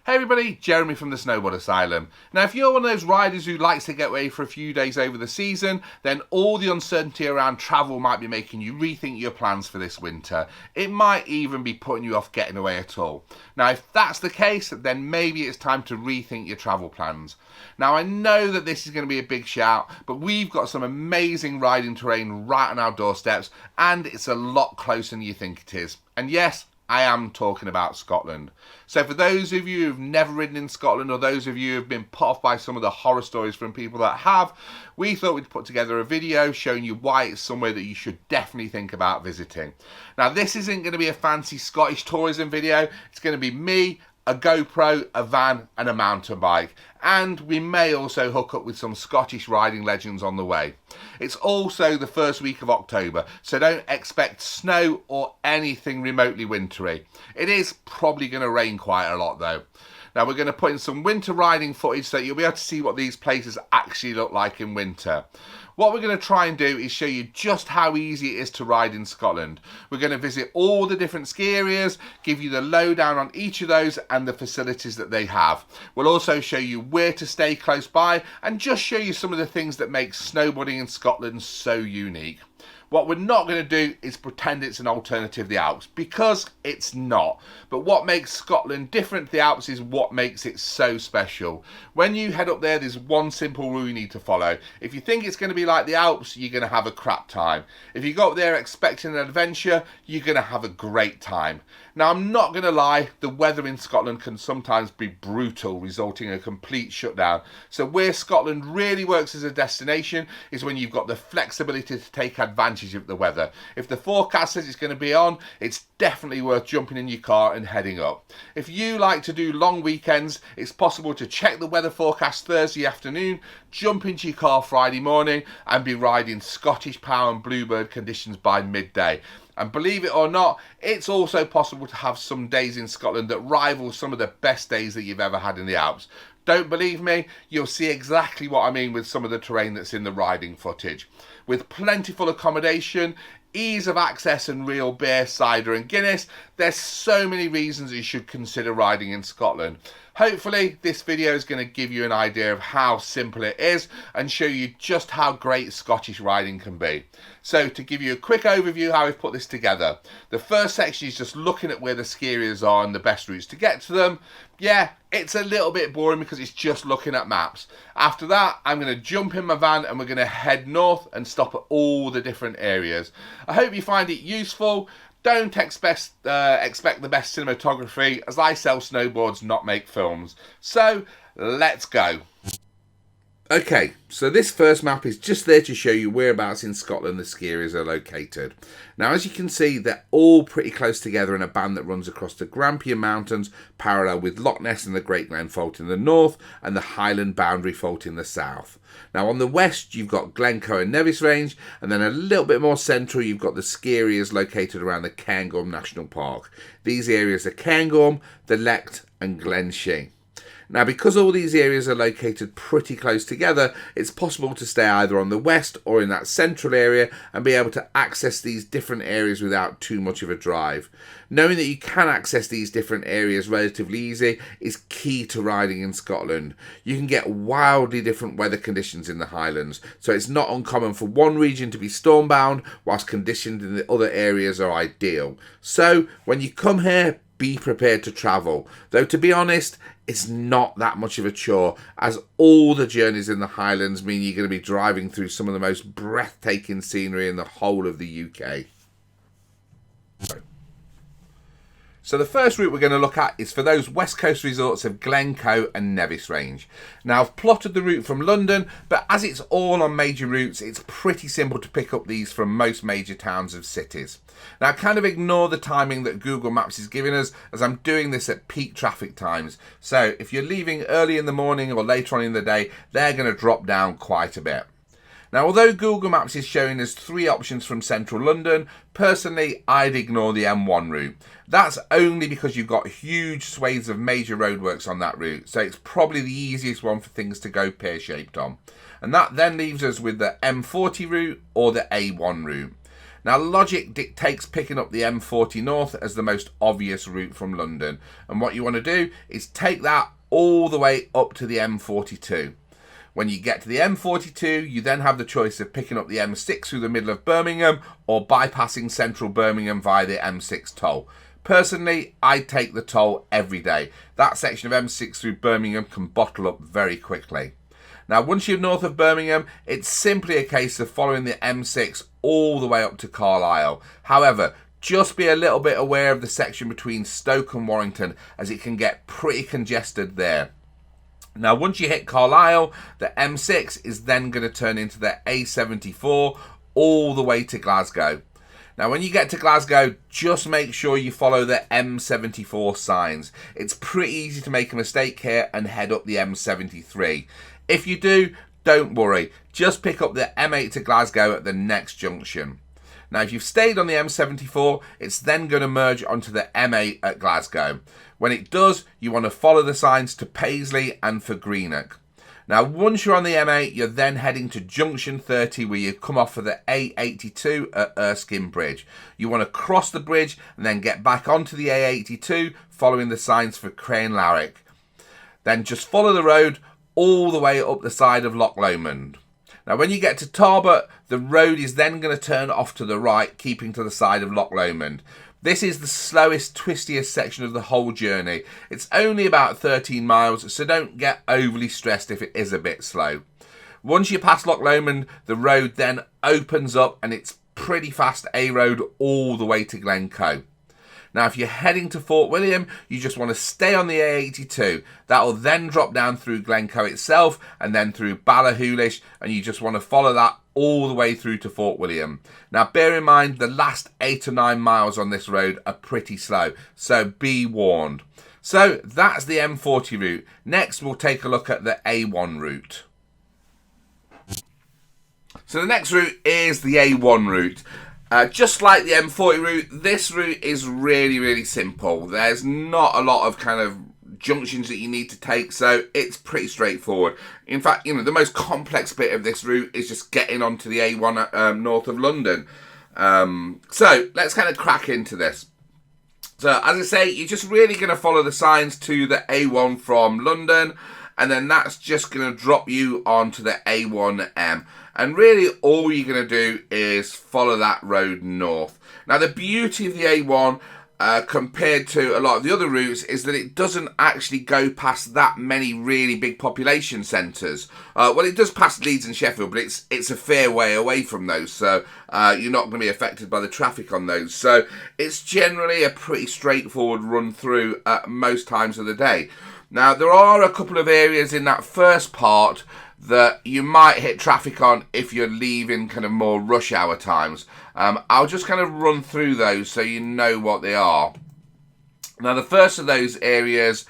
Hey everybody, Jeremy from the Snowboard Asylum. Now if you're one of those riders who likes to get away for a few days over the season, then all the uncertainty around travel might be making you rethink your plans for this winter. It might even be putting you off getting away at all. Now if that's the case, then maybe it's time to rethink your travel plans. Now I know that this is going to be a big shout, but we've got some amazing riding terrain right on our doorsteps, and it's a lot closer than you think it is. And yes, I am talking about Scotland. So for those of you who've never ridden in Scotland, or those of you who've been put off by some of the horror stories from people that have, we thought we'd put together a video showing you why it's somewhere that you should definitely think about visiting. Now this isn't going to be a fancy Scottish tourism video. It's going to be me, a GoPro, a van and a mountain bike, and we may also hook up with some Scottish riding legends on the way. It's also the first week of October, so don't expect snow or anything remotely wintry. It is probably going to rain quite a lot though. Now we're going to put in some winter riding footage so you'll be able to see what these places actually look like in winter. What we're going to try and do is show you just how easy it is to ride in Scotland. We're going to visit all the different ski areas, give you the lowdown on each of those and the facilities that they have. We'll also show you where to stay close by and just show you some of the things that make snowboarding in Scotland so unique. What we're not going to do is pretend it's an alternative to the Alps, because it's not. But what makes Scotland different to the Alps is what makes it so special. When you head up there, there's one simple rule you need to follow. If you think it's going to be like the Alps, you're going to have a crap time. If you go up there expecting an adventure, you're going to have a great time. Now, I'm not going to lie, the weather in Scotland can sometimes be brutal, resulting in a complete shutdown. So where Scotland really works as a destination is when you've got the flexibility to take advantage of the weather. If the forecast says it's going to be on, it's definitely worth jumping in your car and heading up. If you like to do long weekends, it's possible to check the weather forecast Thursday afternoon, jump into your car Friday morning and be riding Scottish Power and Bluebird conditions by midday. And believe it or not, it's also possible to have some days in Scotland that rival some of the best days that you've ever had in the Alps. Don't believe me? You'll see exactly what I mean with some of the terrain that's in the riding footage. With plentiful accommodation, ease of access and real beer, cider and Guinness, there's so many reasons you should consider riding in Scotland. Hopefully this video is going to give you an idea of how simple it is and show you just how great Scottish riding can be. So to give you a quick overview how we've put this together, the first section is just looking at where the ski areas are and the best routes to get to them. Yeah, it's a little bit boring because it's just looking at maps. After that, I'm going to jump in my van and we're going to head north and stop at all the different areas. I hope you find it useful. Don't expect the best cinematography, as I sell snowboards, not make films. So, let's go. Okay, so this first map is just there to show you whereabouts in Scotland the ski areas are located. Now, as you can see, they're all pretty close together in a band that runs across the Grampian Mountains, parallel with Loch Ness and the Great Glen Fault in the north, and the Highland Boundary Fault in the south. Now, on the west, you've got Glencoe and Nevis Range, and then a little bit more central, you've got the ski areas located around the Cairngorm National Park. These areas are Cairngorm, the Lecht, and Glenshee. Now, because all these areas are located pretty close together, it's possible to stay either on the west or in that central area and be able to access these different areas without too much of a drive. Knowing that you can access these different areas relatively easy is key to riding in Scotland. You can get wildly different weather conditions in the Highlands, so it's not uncommon for one region to be stormbound whilst conditions in the other areas are ideal. So when you come here, be prepared to travel. Though to be honest, it's not that much of a chore, as all the journeys in the Highlands mean you're going to be driving through some of the most breathtaking scenery in the whole of the UK. So the first route we're going to look at is for those west coast resorts of Glencoe and Nevis Range. Now, I've plotted the route from London, but as it's all on major routes, it's pretty simple to pick up these from most major towns of cities. Now, kind of ignore the timing that Google Maps is giving us, as I'm doing this at peak traffic times. So if you're leaving early in the morning or later on in the day, they're going to drop down quite a bit. Now, although Google Maps is showing us 3 options from central London, personally, I'd ignore the M1 route. That's only because you've got huge swathes of major roadworks on that route, so it's probably the easiest one for things to go pear-shaped on. And that then leaves us with the M40 route or the A1 route. Now, logic dictates picking up the M40 North as the most obvious route from London. And what you want to do is take that all the way up to the M42. When you get to the M42, you then have the choice of picking up the M6 through the middle of Birmingham or bypassing central Birmingham via the M6 toll. Personally, I take the toll every day. That section of M6 through Birmingham can bottle up very quickly. Now, once you're north of Birmingham, it's simply a case of following the M6 all the way up to Carlisle. However, just be a little bit aware of the section between Stoke and Warrington, as it can get pretty congested there. Now, once you hit Carlisle, the M6 is then going to turn into the A74 all the way to Glasgow. Now, when you get to Glasgow, just make sure you follow the M74 signs. It's pretty easy to make a mistake here and head up the M73. If you do, don't worry. Just pick up the M8 to Glasgow at the next junction. Now, if you've stayed on the M74, it's then going to merge onto the M8 at Glasgow. When it does, you want to follow the signs to Paisley and for Greenock. Now, once you're on the M8, you're then heading to junction 30, where you come off of the A82 at Erskine Bridge. You want to cross the bridge and then get back onto the A82, following the signs for Crane-Larrick. Then just follow the road all the way up the side of Loch Lomond. Now, when you get to Tarbert, the road is then going to turn off to the right, keeping to the side of Loch Lomond. This is the slowest, twistiest section of the whole journey. It's only about 13 miles, so don't get overly stressed if it is a bit slow. Once you pass Loch Lomond, the road then opens up and it's pretty fast A road all the way to Glencoe. Now, if you're heading to Fort William, you just want to stay on the A82. That will then drop down through Glencoe itself and then through Ballachulish, and you just want to follow that all the way through to Fort William. Now, bear in mind, the last 8 or 9 miles on this road are pretty slow, so be warned. So that's the M40 route. Next, we'll take a look at the A1 route. So the next route is the A1 route. Just like the M40 route, this route is really, really simple. There's not a lot of kind of junctions that you need to take, so it's pretty straightforward. In fact, the most complex bit of this route is just getting onto the A1 north of London. So let's kind of crack into this. So as I say, you're just really going to follow the signs to the A1 from London, and then that's just going to drop you onto the A1M. And really all you're going to do is follow that road north. Now, the beauty of the A1 compared to a lot of the other routes is that it doesn't actually go past that many really big population centres. Well, it does pass Leeds and Sheffield, but it's a fair way away from those, so you're not going to be affected by the traffic on those. So it's generally a pretty straightforward run through at most times of the day. Now, there are a couple of areas in that first part that you might hit traffic on if you're leaving kind of more rush hour times. I'll just kind of run through those so you know what they are. Now, the first of those areas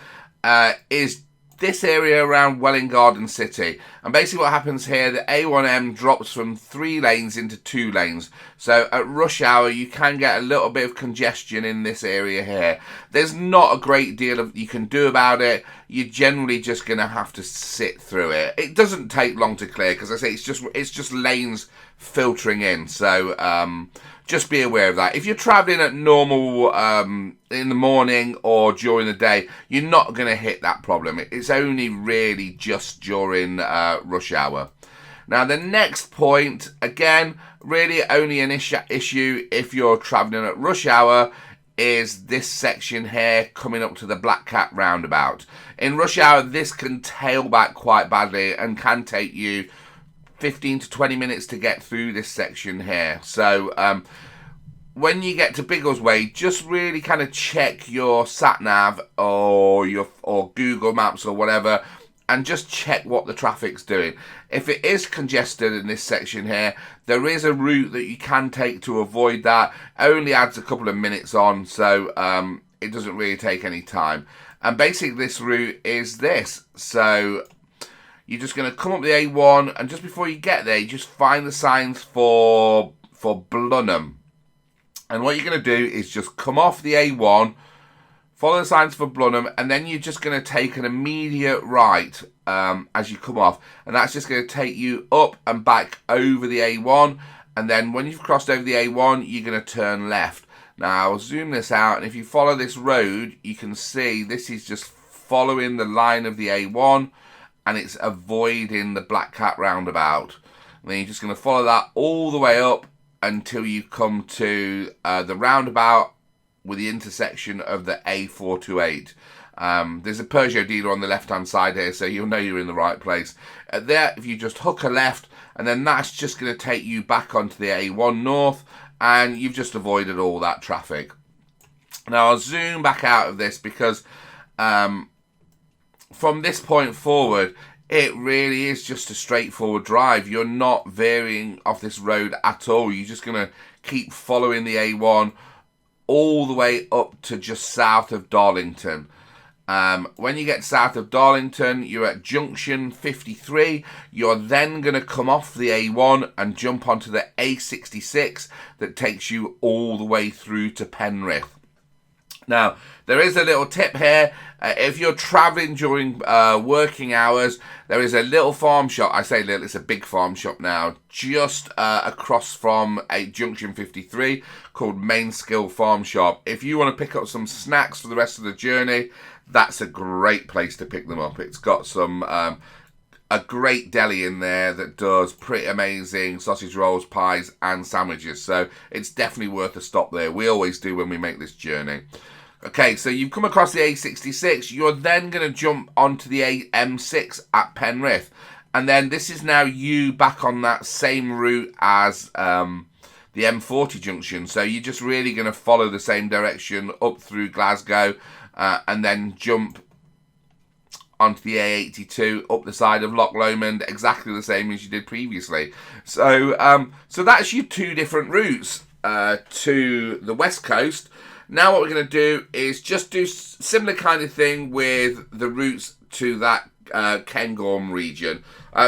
is this area around Welwyn Garden City. And basically what happens here, the A1M drops from 3 lanes into 2 lanes. So at rush hour, you can get a little bit of congestion in this area here. There's not a great deal of you can do about it. You're generally just going to have to sit through it. It doesn't take long to clear, because I say it's just lanes filtering in. So just be aware of that. If you're travelling at normal in the morning or during the day, you're not going to hit that problem. It's only really just during rush hour. Now, the next point, again, really only an issue if you're travelling at rush hour, is this section here coming up to the Black Cat roundabout. In rush hour, this can tail back quite badly and can take you 15 to 20 minutes to get through this section here. So when you get to Biggleswade, just really kind of check your sat-nav or Google Maps or whatever, and just check what the traffic's doing. If it is congested in this section here, there is a route that you can take to avoid that. Only adds a couple of minutes on, so it doesn't really take any time. And basically this route is this. So you're just going to come up the A1, and just before you get there, you just find the signs for Blunham. And what you're going to do is just come off the A1, follow the signs for Blunham, and then you're just going to take an immediate right as you come off. And that's just going to take you up and back over the A1. and then when you've crossed over the A1, you're going to turn left. Now I'll zoom this out, and if you follow this road, you can see this is just following the line of the A1, and it's avoiding the Black Cat roundabout. And then you're just going to follow that all the way up until you come to the roundabout with the intersection of the A428. There's a Peugeot dealer on the left-hand side here, so you'll know you're in the right place. There, if you just hook a left, and then that's just going to take you back onto the A1 North, and you've just avoided all that traffic. Now, I'll zoom back out of this because from this point forward, it really is just a straightforward drive. You're not veering off this road at all. You're just going to keep following the A1 all the way up to just south of Darlington. When you get south of Darlington, you're at junction 53. You're then going to come off the A1 and jump onto the A66 that takes you all the way through to Penrith. Now, there is a little tip here. If you're travelling during working hours, there is a little farm shop. I say little, it's a big farm shop now, just across from a junction 53 called Mainskill Farm Shop. If you want to pick up some snacks for the rest of the journey, that's a great place to pick them up. It's got some a great deli in there that does pretty amazing sausage rolls, pies and sandwiches. So it's definitely worth a stop there. We always do when we make this journey. Okay, so you've come across the A66. You're then going to jump onto the M6 at Penrith. And then this is now you back on that same route as the M40 junction. So you're just really going to follow the same direction up through Glasgow and then jump onto the A82 up the side of Loch Lomond, exactly the same as you did previously. So that's your two different routes to the west coast. Now what we're going to do is just do similar kind of thing with the routes to that Cairngorm region.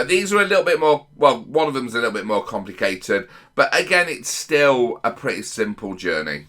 These are a little bit more, well, one of them is a little bit more complicated, but again, it's still a pretty simple journey.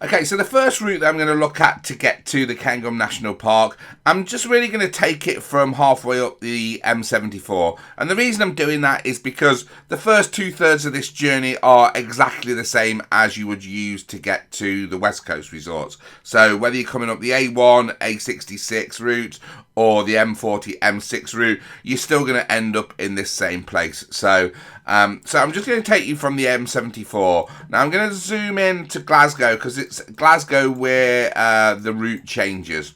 Okay, so the first route that I'm going to look at to get to the Cairngorm National Park, I'm just really going to take it from halfway up the M74. And the reason I'm doing that is because the first 2/3 of this journey are exactly the same as you would use to get to the West Coast resorts. So whether you're coming up the A1, A66 route, or the M40, M6 route, you're still going to end up in this same place. So I'm just going to take you from the M74. Now I'm going to zoom in to Glasgow because it's Glasgow where the route changes.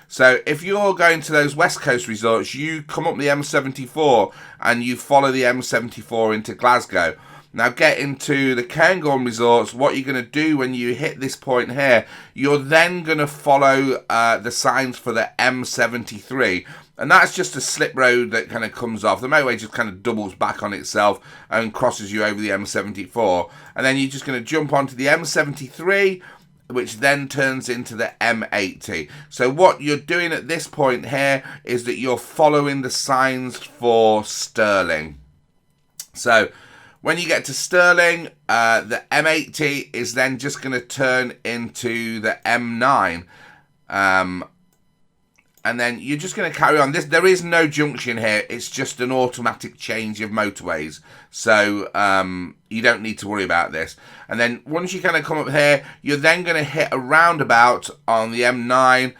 So if you're going to those West Coast resorts, you come up the M74 and you follow the M74 into Glasgow. Now getting to the Cairngorm resorts, what you're going to do when you hit this point here, you're then going to follow the signs for the M73. And that's just a slip road that kind of comes off. The motorway just kind of doubles back on itself and crosses you over the M74. And then you're just going to jump onto the M73, which then turns into the M80. So what you're doing at this point here is that you're following the signs for Stirling. So when you get to Stirling, the M80 is then just going to turn into the M9. And then you're just going to carry on. There is no junction here. It's just an automatic change of motorways. So you don't need to worry about this. And then once you kind of come up here, you're then going to hit a roundabout on the M9,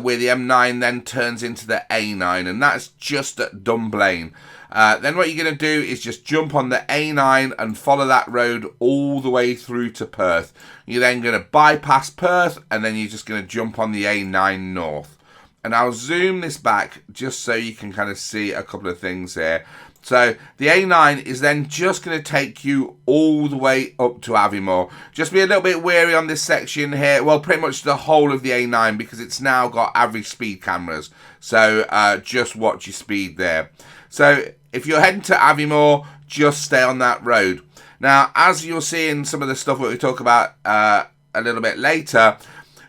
where the M9 then turns into the A9. And that's just at Dunblane. Then what you're going to do is just jump on the A9 and follow that road all the way through to Perth. You're then going to bypass Perth, and then you're just going to jump on the A9 North. And I'll zoom this back just so you can kind of see a couple of things here. So the A9 is then just going to take you all the way up to Aviemore. Just be a little bit wary on this section here. Well, pretty much the whole of the A9 because it's now got average speed cameras. So just watch your speed there. So if you're heading to Aviemore, just stay on that road. Now, as you'll see in some of the stuff that we talk about a little bit later,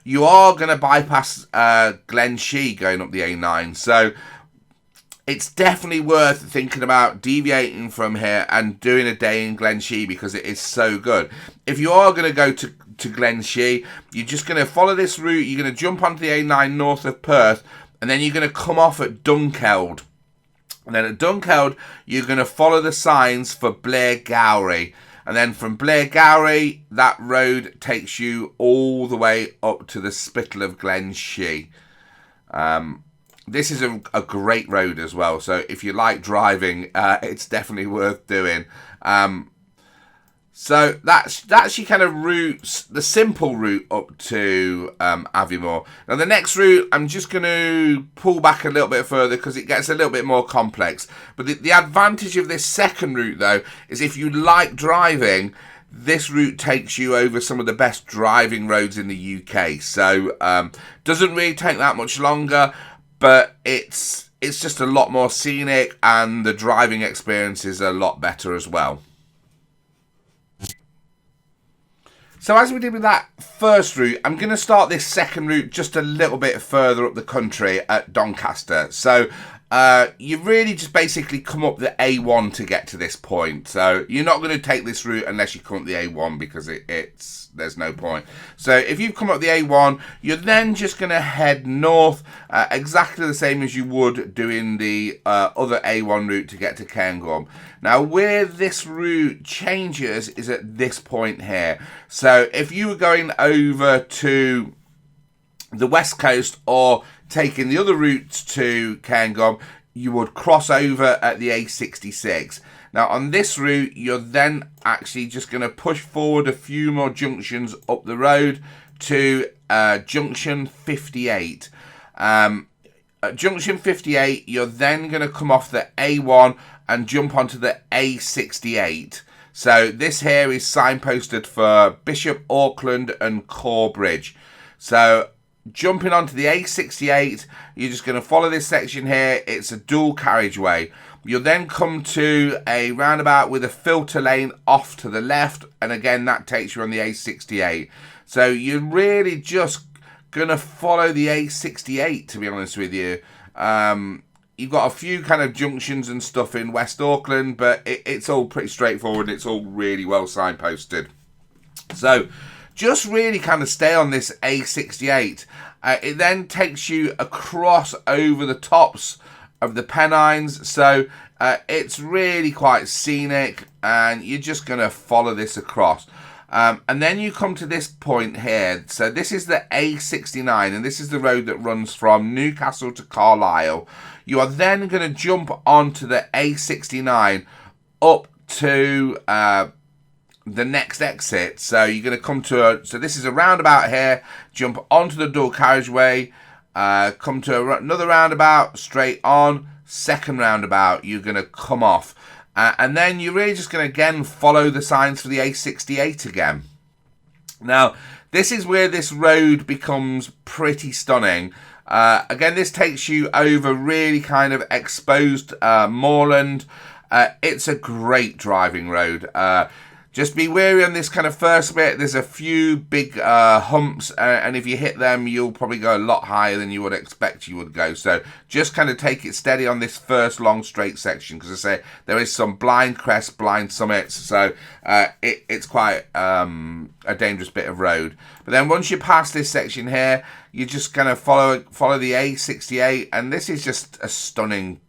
you are going to bypass Glenshee going up the A9. So it's definitely worth thinking about deviating from here and doing a day in Glenshee because it is so good. If you are going to go to Glenshee, you're just going to follow this route. You're going to jump onto the A9 north of Perth, and then you're going to come off at Dunkeld. And then at Dunkeld, you're going to follow the signs for Blair Gowrie. And then from Blair Gowrie, that road takes you all the way up to the Spittal of Glenshee. This is a great road as well. So if you like driving, it's definitely worth doing. So that's your kind of routes, the simple route up to Aviemore. Now the next route, I'm just going to pull back a little bit further because it gets a little bit more complex. But the advantage of this second route, though, is if you like driving, this route takes you over some of the best driving roads in the UK. So doesn't really take that much longer, but it's just a lot more scenic and the driving experience is a lot better as well. So as we did with that first route, I'm going to start this second route just a little bit further up the country at Doncaster. So you really just basically come up the A1 to get to this point. So you're not going to take this route unless you come up the A1 because there's no point. So if you've come up the A1, you're then just going to head north exactly the same as you would doing the other A1 route to get to Cairngorm. Now where this route changes is at this point here. So if you were going over to the west coast or taking the other routes to Cairngorm, you would cross over at the A66. Now on this route, you're then actually just going to push forward a few more junctions up the road to junction 58. At junction 58, you're then going to come off the A1 and jump onto the A68. So this here is signposted for Bishop Auckland and Corbridge. So jumping onto the A68, you're just going to follow this section here. It's a dual carriageway. You'll then come to a roundabout with a filter lane off to the left, and again that takes you on the A68. So you're really just going to follow the A68, to be honest with you. You've got a few kind of junctions and stuff in West Auckland, but it's all pretty straightforward. It's all really well signposted. So just really kind of stay on this A68. It then takes you across over the tops of the Pennines. So it's really quite scenic and you're just going to follow this across. And then you come to this point here. So this is the A69 and this is the road that runs from Newcastle to Carlisle. You are then going to jump onto the A69 up to the next exit. So you're going to come to so this is a roundabout here, jump onto the dual carriageway, come to another roundabout, straight on, second roundabout, you're going to come off. And then you're really just going to again follow the signs for the A68 again. Now, this is where this road becomes pretty stunning. Again, this takes you over really kind of exposed moorland. It's a great driving road. Just be wary on this kind of first bit. There's a few big humps, and if you hit them, you'll probably go a lot higher than you would expect you would go. So just kind of take it steady on this first long straight section, because I say there is some blind crests, blind summits, so it's quite a dangerous bit of road. But then once you pass this section here, you're just going to follow the A68, and this is just a stunning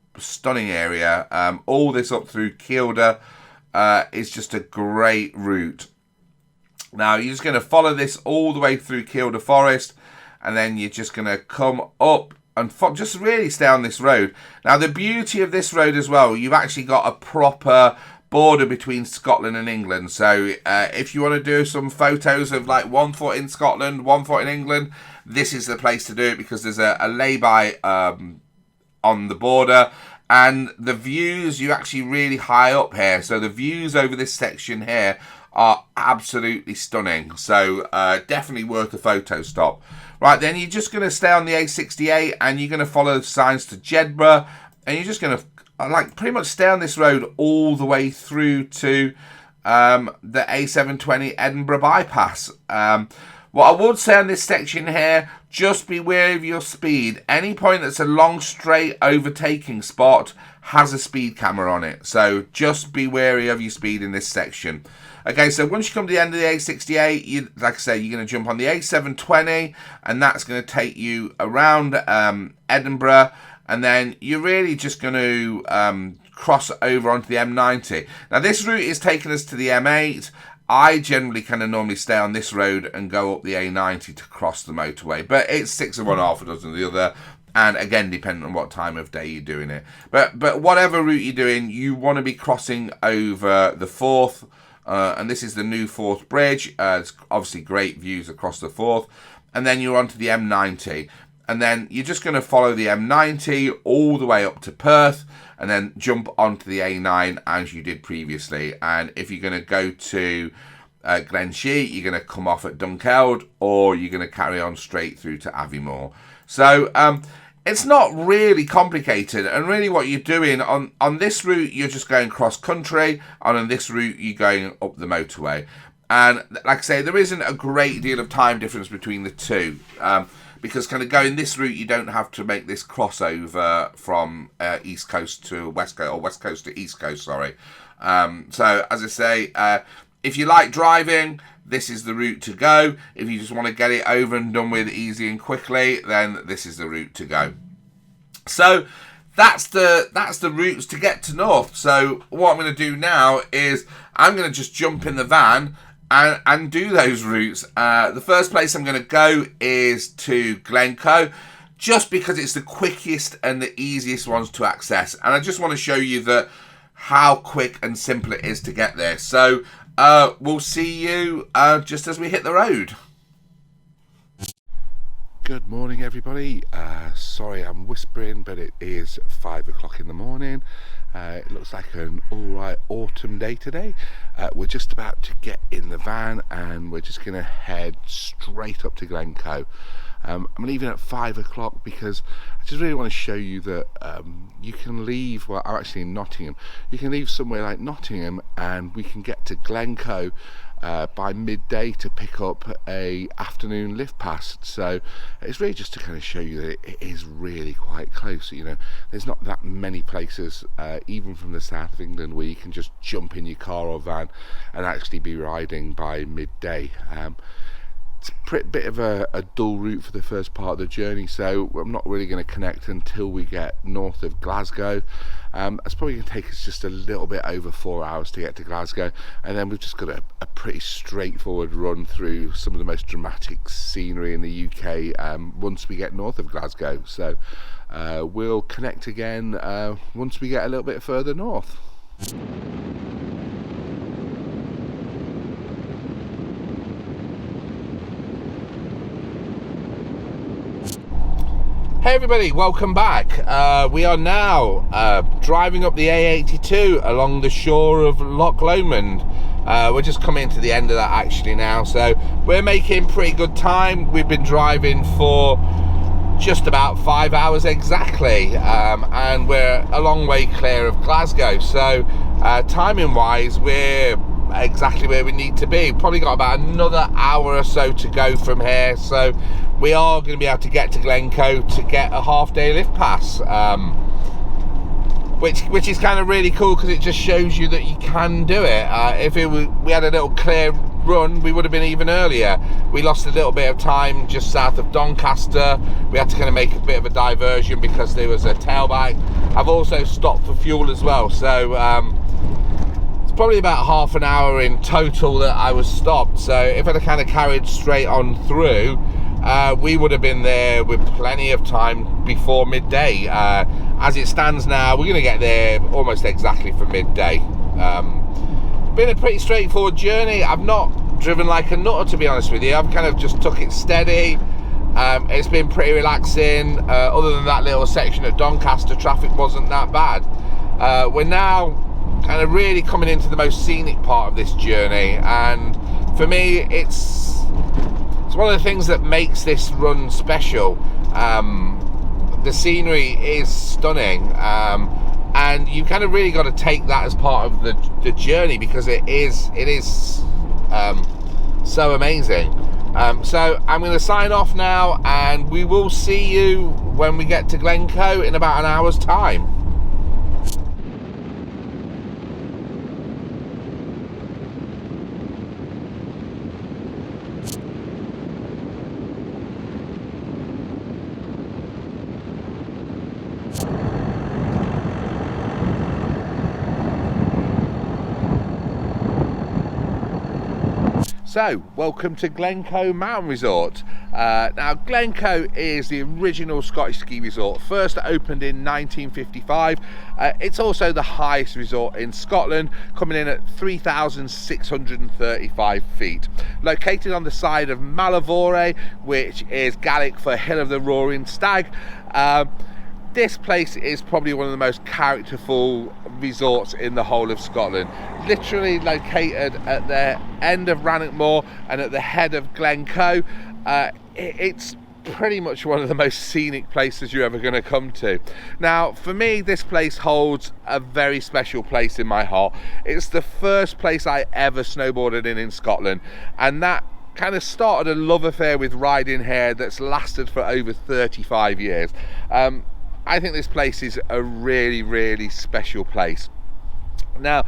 area. All this up through Kielder. Is just a great route. Now you're just going to follow this all the way through Kielder Forest, and then you're just going to come up and just really stay on this road. Now the beauty of this road as well, you've actually got a proper border between Scotland and England. So if you want to do some photos of like 1 foot in Scotland, 1 foot in England, this is the place to do it, because there's a lay-by on the border. And the views, you're actually really high up here. So the views over this section here are absolutely stunning. So definitely worth a photo stop. Right, then you're just going to stay on the A68 and you're going to follow the signs to Jedburgh. And you're just going to like pretty much stay on this road all the way through to the A720 Edinburgh bypass. What I would say on this section here, just be wary of your speed. Any point that's a long straight overtaking spot has a speed camera on it. So just be wary of your speed in this section. Okay, so once you come to the end of the A68, like I say, you're going to jump on the A720, and that's going to take you around Edinburgh. and then you're really just going to cross over onto the M90. Now this route is taking us to the M8. I generally kind of normally stay on this road and go up the A90 to cross the motorway, but it's 6 of one, half a dozen of the other. And again, depending on what time of day you're doing it. But whatever route you're doing, you want to be crossing over the Forth. And this is the new Forth Bridge. It's obviously great views across the Forth. And then you're onto the M90. And then you're just going to follow the M90 all the way up to Perth. And then jump onto the A9 as you did previously. And if you're going to go to Glenshee, you're going to come off at Dunkeld. Or you're going to carry on straight through to Aviemore. So it's not really complicated, and really what you're doing on this route, you're just going cross country, and on this route you're going up the motorway. And like I say, there isn't a great deal of time difference between the two, because kind of going this route, you don't have to make this crossover from East Coast to West Coast, or West Coast to East Coast, sorry. So as I say, if you like driving, this is the route to go. If you just want to get it over and done with easy and quickly, then this is the route to go. So that's the routes to get to North. So what I'm going to do now is I'm going to just jump in the van and do those routes. The first place I'm going to go is to Glencoe, just because it's the quickest and the easiest ones to access. And I just want to show you how quick and simple it is to get there. So we'll see you just as we hit the road. Good morning, everybody. Sorry I'm whispering, but it is 5 o'clock in the morning. It looks like an alright autumn day today. We're just about to get in the van and we're just going to head straight up to Glencoe. I'm leaving at 5 o'clock because I just really want to show you that you can leave, well, I'm actually in Nottingham. You can leave somewhere like Nottingham and we can get to Glencoe by midday to pick up a afternoon lift pass. So it's really just to kind of show you that it is really quite close. You know, there's not that many places, even from the south of England, where you can just jump in your car or van and actually be riding by midday. It's a bit of a dull route for the first part of the journey, so I'm not really going to connect until we get north of Glasgow. It's probably going to take us just a little bit over 4 hours to get to Glasgow, and then we've just got a pretty straightforward run through some of the most dramatic scenery in the UK once we get north of Glasgow. So we'll connect again once we get a little bit further north. Hey everybody, welcome back. We are now driving up the A82 along the shore of Loch Lomond. We're just coming to the end of that actually now, so we're making pretty good time. We've been driving for just about 5 hours exactly, and we're a long way clear of Glasgow, so timing wise we're exactly where we need to be. Probably got about another hour or so to go from here, so we are going to be able to get to Glencoe to get a half-day lift pass, which is kind of really cool because it just shows you that you can do it. If we had a little clear run, we would have been even earlier. We lost a little bit of time just south of Doncaster. We had to kind of make a bit of a diversion because there was a tailback. I've also stopped for fuel as well, so it's probably about half an hour in total that I was stopped. So if I'd have kind of carried straight on through, we would have been there with plenty of time before midday. As it stands now, we're going to get there almost exactly for midday. Been a pretty straightforward journey. I've not driven like a nutter, to be honest with you. I've kind of just took it steady. It's been pretty relaxing. Other than that little section at Doncaster, traffic wasn't that bad. We're now kind of really coming into the most scenic part of this journey, and for me it's one of the things that makes this run special. The scenery is stunning, and you kind of really got to take that as part of the journey because it is so amazing. So I'm going to sign off now, and we will see you when we get to Glencoe in about an hour's time. So, welcome to Glencoe Mountain Resort. Now, Glencoe is the original Scottish ski resort, first opened in 1955. It's also the highest resort in Scotland, coming in at 3,635 feet. Located on the side of Malavore, which is Gaelic for Hill of the Roaring Stag. This place is probably one of the most characterful resorts in the whole of Scotland. Literally located at the end of Rannochmore and at the head of Glencoe. It's pretty much one of the most scenic places you're ever going to come to. Now, for me, this place holds a very special place in my heart. It's the first place I ever snowboarded in Scotland, and that kind of started a love affair with riding here that's lasted for over 35 years. I think this place is a really, really special place. Now,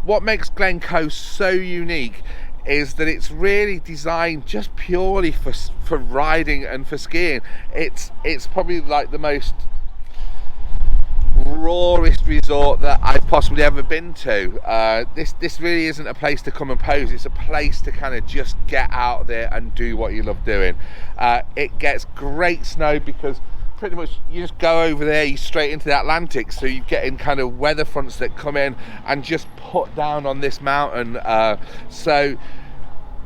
what makes Glencoe so unique is that it's really designed just purely for riding and for skiing. It's probably like the most rawest resort that I've possibly ever been to. This really isn't a place to come and pose. It's a place to kind of just get out there and do what you love doing. It gets great snow because pretty much you just go over there, you straight into the Atlantic, so you get in kind of weather fronts that come in and just put down on this mountain, so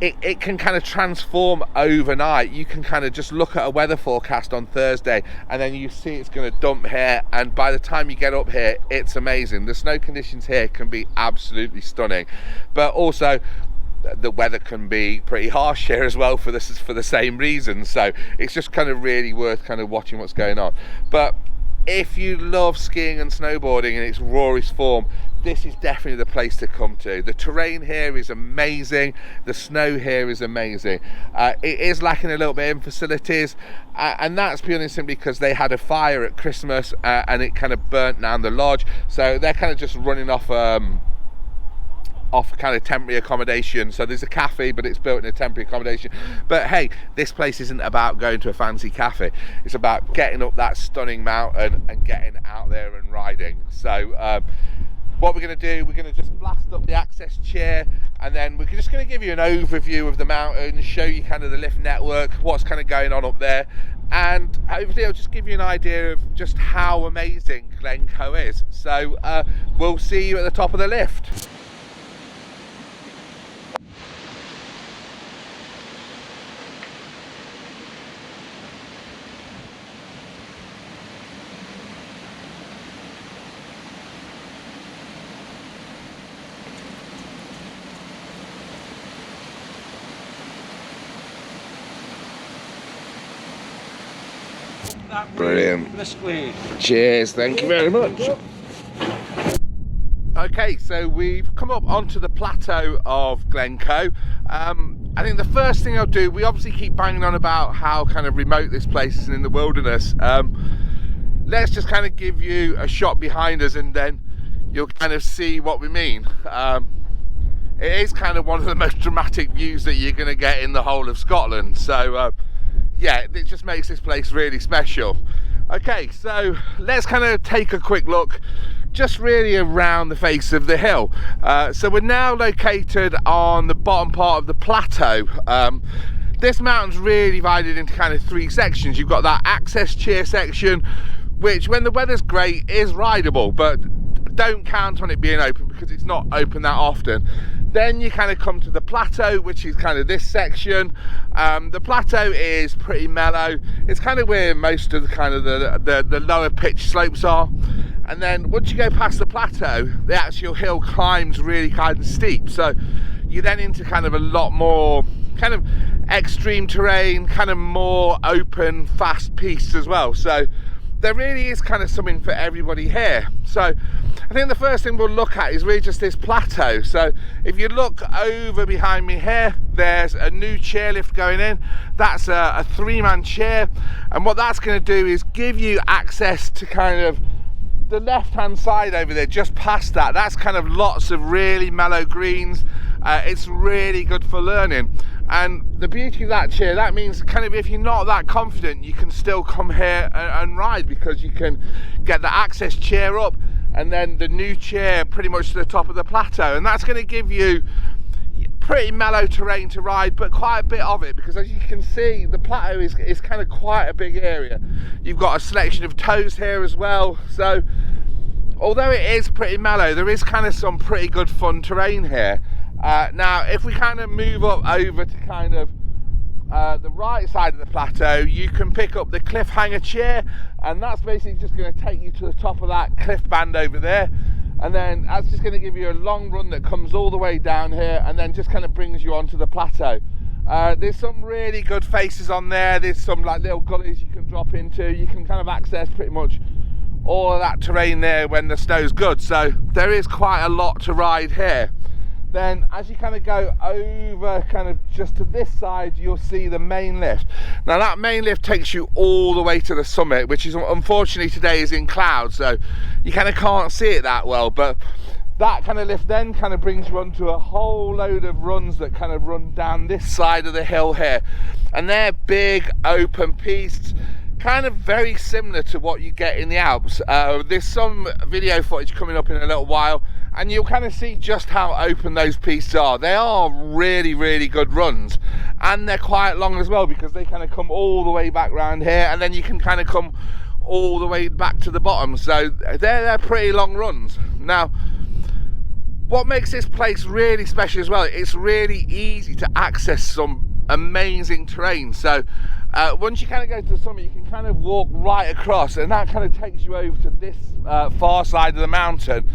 it can kind of transform overnight. You can kind of just look at a weather forecast on Thursday and then you see it's going to dump here, and by the time you get up here, it's amazing. The snow conditions here can be absolutely stunning, but also the weather can be pretty harsh here as well for the same reason, so it's just kind of really worth kind of watching what's going on. But if you love skiing and snowboarding in its rawest form, this is definitely the place to come to. The terrain here is amazing, the snow here is amazing. It is lacking a little bit in facilities, and that's purely simply because they had a fire at Christmas and it kind of burnt down the lodge, so they're kind of just running off kind of temporary accommodation. So there's a cafe, but it's built in a temporary accommodation. But hey, this place isn't about going to a fancy cafe, it's about getting up that stunning mountain and getting out there and riding. So what we're going to do, we're going to just blast up the access chair, and then we're just going to give you an overview of the mountain, show you kind of the lift network, what's kind of going on up there, and hopefully I'll just give you an idea of just how amazing Glencoe is. So we'll see you at the top of the lift. Brilliant. Cheers, thank you very much. Okay, so we've come up onto the plateau of Glencoe. I think the first thing I'll do, we obviously keep banging on about how kind of remote this place is in the wilderness. Let's just kind of give you a shot behind us and then you'll kind of see what we mean. It is kind of one of the most dramatic views that you're going to get in the whole of Scotland. So yeah, it just makes this place really special. Okay, so let's kind of take a quick look just really around the face of the hill. So we're now located on the bottom part of the plateau. This mountain's really divided into kind of three sections. You've got that access chair section, which when the weather's great is rideable, but don't count on it being open because it's not open that often. Then you kind of come to the plateau, which is kind of this section. The plateau is pretty mellow. It's kind of where most of the kind of the lower pitch slopes are. And then once you go past the plateau, the actual hill climbs really kind of steep. So you're then into kind of a lot more kind of extreme terrain, kind of more open, fast piste as well. So there really is kind of something for everybody here. So I think the first thing we'll look at is really just this plateau. So if you look over behind me here, there's a new chairlift going in. That's a 3-man chair, and what that's going to do is give you access to kind of the left hand side over there, just past that. That's kind of lots of really mellow greens. It's really good for learning. And the beauty of that chair, that means kind of if you're not that confident, you can still come here and ride, because you can get the access chair up and then the new chair pretty much to the top of the plateau, and that's going to give you pretty mellow terrain to ride, but quite a bit of it, because as you can see, the plateau is kind of quite a big area. You've got a selection of toes here as well, so although it is pretty mellow, there is kind of some pretty good fun terrain here. Now if we kind of move up over to kind of the right side of the plateau, you can pick up the cliffhanger chair, and that's basically just going to take you to the top of that cliff band over there, and then that's just going to give you a long run that comes all the way down here and then just kind of brings you onto the plateau. There's some really good faces on there. There's some like little gullies you can drop into. You can kind of access pretty much all of that terrain there when the snow's good, so there is quite a lot to ride here. Then as you kind of go over kind of just to this side, you'll see the main lift. Now that main lift takes you all the way to the summit, which is unfortunately today is in clouds, so you kind of can't see it that well, but that kind of lift then kind of brings you onto a whole load of runs that kind of run down this side of the hill here, and they're big open pistes, kind of very similar to what you get in the Alps. There's some video footage coming up in a little while, and you'll kind of see just how open those pistes are. They are really, really good runs, and they're quite long as well, because they kind of come all the way back round here, and then you can kind of come all the way back to the bottom. So they're pretty long runs. Now, what makes this place really special as well, it's really easy to access some amazing terrain. So once you kind of go to the summit, you can kind of walk right across, and that kind of takes you over to this far side of the mountain,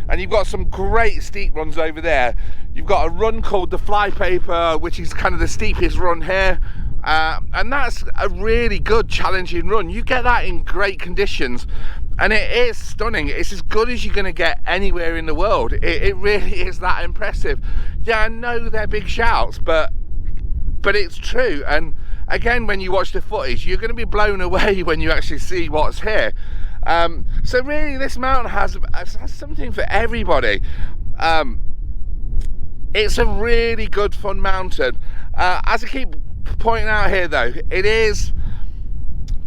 and you've got some great steep runs over there. You've got a run called the Flypaper, which is kind of the steepest run here, and that's a really good challenging run. You get that in great conditions, and it is stunning. It's as good as you're going to get anywhere in the world. It really is that impressive. Yeah, I know they're big shouts, but it's true. And again, when you watch the footage, you're going to be blown away when you actually see what's here. So really, this mountain has something for everybody. It's a really good fun mountain. As I keep pointing out here though,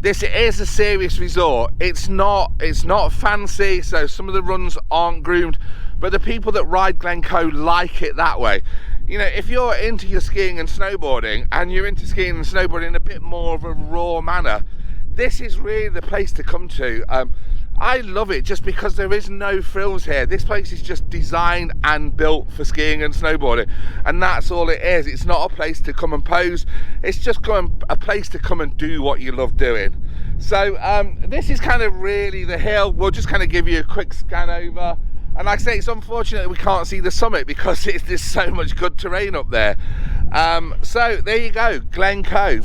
this is a serious resort. It's not fancy, so some of the runs aren't groomed, but the people that ride Glencoe like it that way. You know, if you're into your skiing and snowboarding, and you're into skiing and snowboarding in a bit more of a raw manner, this is really the place to come to. I love it just because there is no frills here. This place is just designed and built for skiing and snowboarding, and that's all it is. It's not a place to come and pose. It's just a place to come and do what you love doing. So this is kind of really the hill. We'll just kind of give you a quick scan over. And like I say, it's unfortunate that we can't see the summit because there's so much good terrain up there. So there you go, Glencoe.